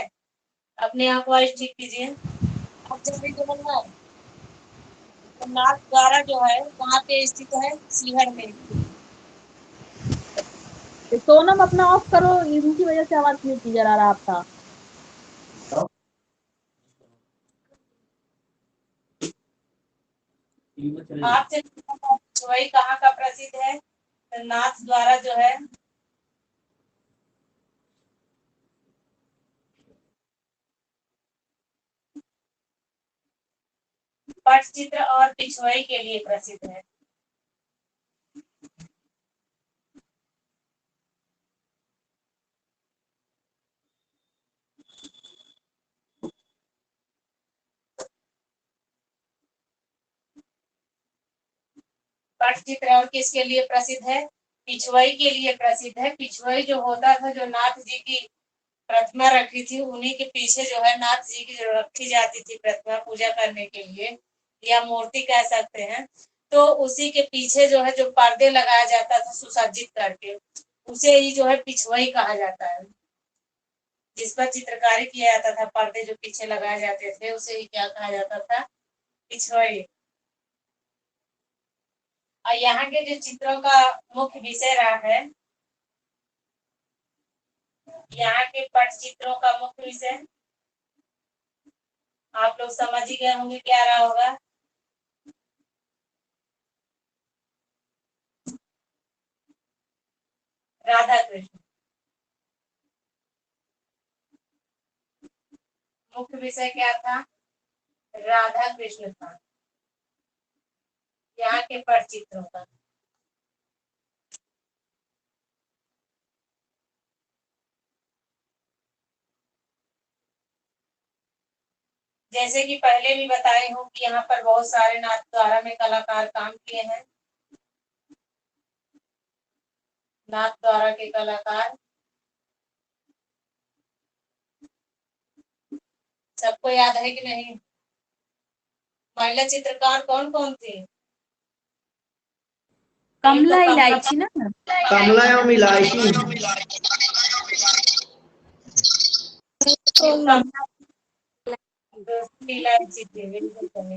अपने आप वॉइस ठीक कीजिए। अब जल्दी बोलना। तो नाथ द्वारा जो है कहाँ पे स्थित है? सीहड़ में। सोनम अपना ऑफ करो, इनकी वजह से आवाज क्लियर क्लियर आ रहा आपका। आपसे वही कहाँ का प्रसिद्ध है? तो नाथ द्वारा जो है पटचित्र और पिछवाई के लिए प्रसिद्ध है। पटचित्र और किसके लिए प्रसिद्ध है? पिछवाई के लिए प्रसिद्ध है। पिछवाई जो होता था, जो नाथ जी की प्रतिमा रखी थी, उन्हीं के पीछे जो है नाथ जी की जो रखी जाती थी प्रतिमा पूजा करने के लिए, या मूर्ति कह सकते हैं, तो उसी के पीछे जो है जो पर्दे लगाया जाता था सुसज्जित करके, उसे ही जो है पिछवाई कहा जाता है। जिस पर चित्रकारी किया जाता था, पर्दे जो पीछे लगाए जाते थे, उसे ही क्या कहा जाता था? पिछवाई। और यहाँ के जो चित्रों का मुख्य विषय रहा है, यहाँ के पटचित्रों का मुख्य विषय आप लोग समझ ही गए होंगे क्या रहा होगा। राधा कृष्ण मुख्य विषय क्या था? राधा कृष्ण था यहाँ के पटचित्रों का। जैसे कि पहले भी बताए हूँ कि यहाँ पर बहुत सारे नाथद्वारा में कलाकार काम किए हैं। नाथद्वारा के कलाकार सबको याद है कि नहीं? महिला चित्रकार कौन कौन थी? कमला इलायची ना। कमला एवं इलायची। इलायची थी, बिल्कुल सही।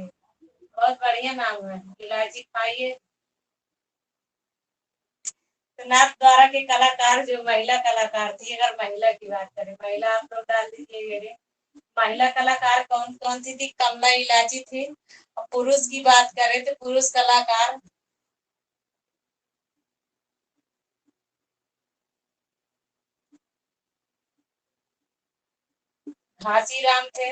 बहुत बढ़िया नाम है, इलायची खाइए। तो नाथद्वारा के कलाकार जो महिला कलाकार थी, अगर महिला की बात करें, महिला आप लोग डाल दीजिए। महिला कलाकार कौन कौन सी थी? कमला इलाची थी। और पुरुष की बात करें तो पुरुष कलाकार घासीराम थे।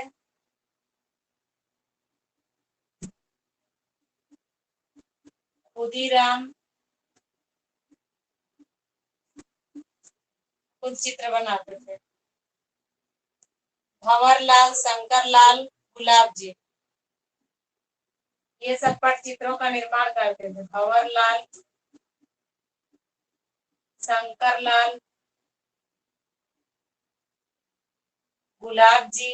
खुदीराम खुद चित्र बनाते थे। भंवरलाल, शंकरलाल, गुलाब जी, ये सब पटचित्रों का निर्माण करते थे। भंवरलाल, शंकरलाल, गुलाब जी,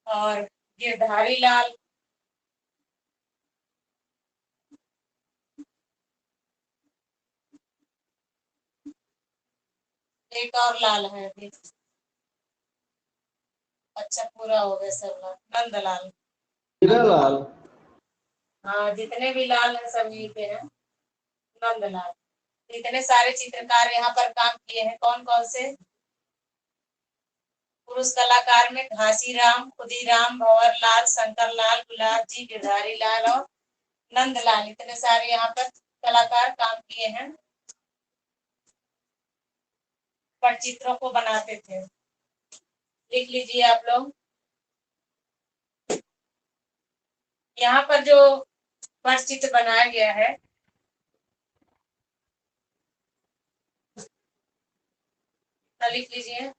और गिरधारी लाल। एक और लाल है अभी। अच्छा पूरा हो गया सब लाल। नंदलाल। हीरालाल। हाँ, जितने भी लाल हैं सब यहीं पे हैं। नंदलाल। इतने सारे चित्रकार यहाँ पर काम किए हैं। कौन कौन से? पुरुष कलाकार में घासीराम, खुदीराम, भंवरलाल, शंकरलाल, गुलाब जी, गिरधारी लाल और नंदलाल, इतने सारे यहाँ पर कलाकार काम किए हैं, पटचित्रों को बनाते थे। लिख लीजिए आप लोग। यहाँ पर जो पटचित्र बनाया गया है, लिख लीजिए।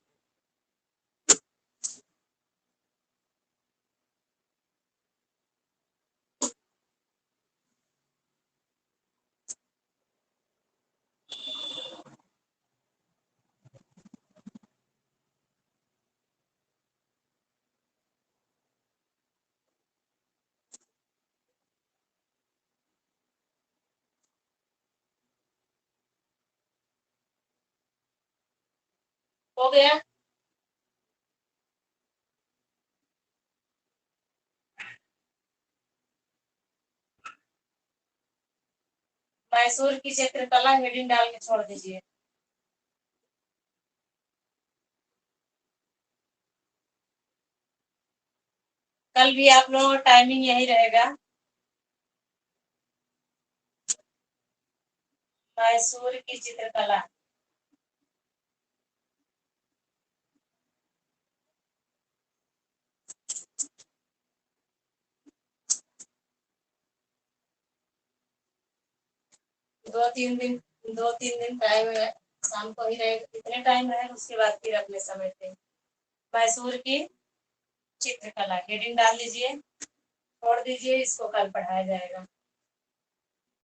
हो गया? मैसूर की चित्रकला हेडिंग डाल के छोड़ दीजिए। कल भी आप लोगों का टाइमिंग यही रहेगा। मैसूर की चित्रकला। दो तीन दिन टाइम है, शाम को ही रहेगा। कितने टाइम है उसके बाद फिर अपने समय पे। मैसूर की चित्रकला हेडिंग डाल दीजिए, छोड़ दीजिए, इसको कल पढ़ाया जाएगा।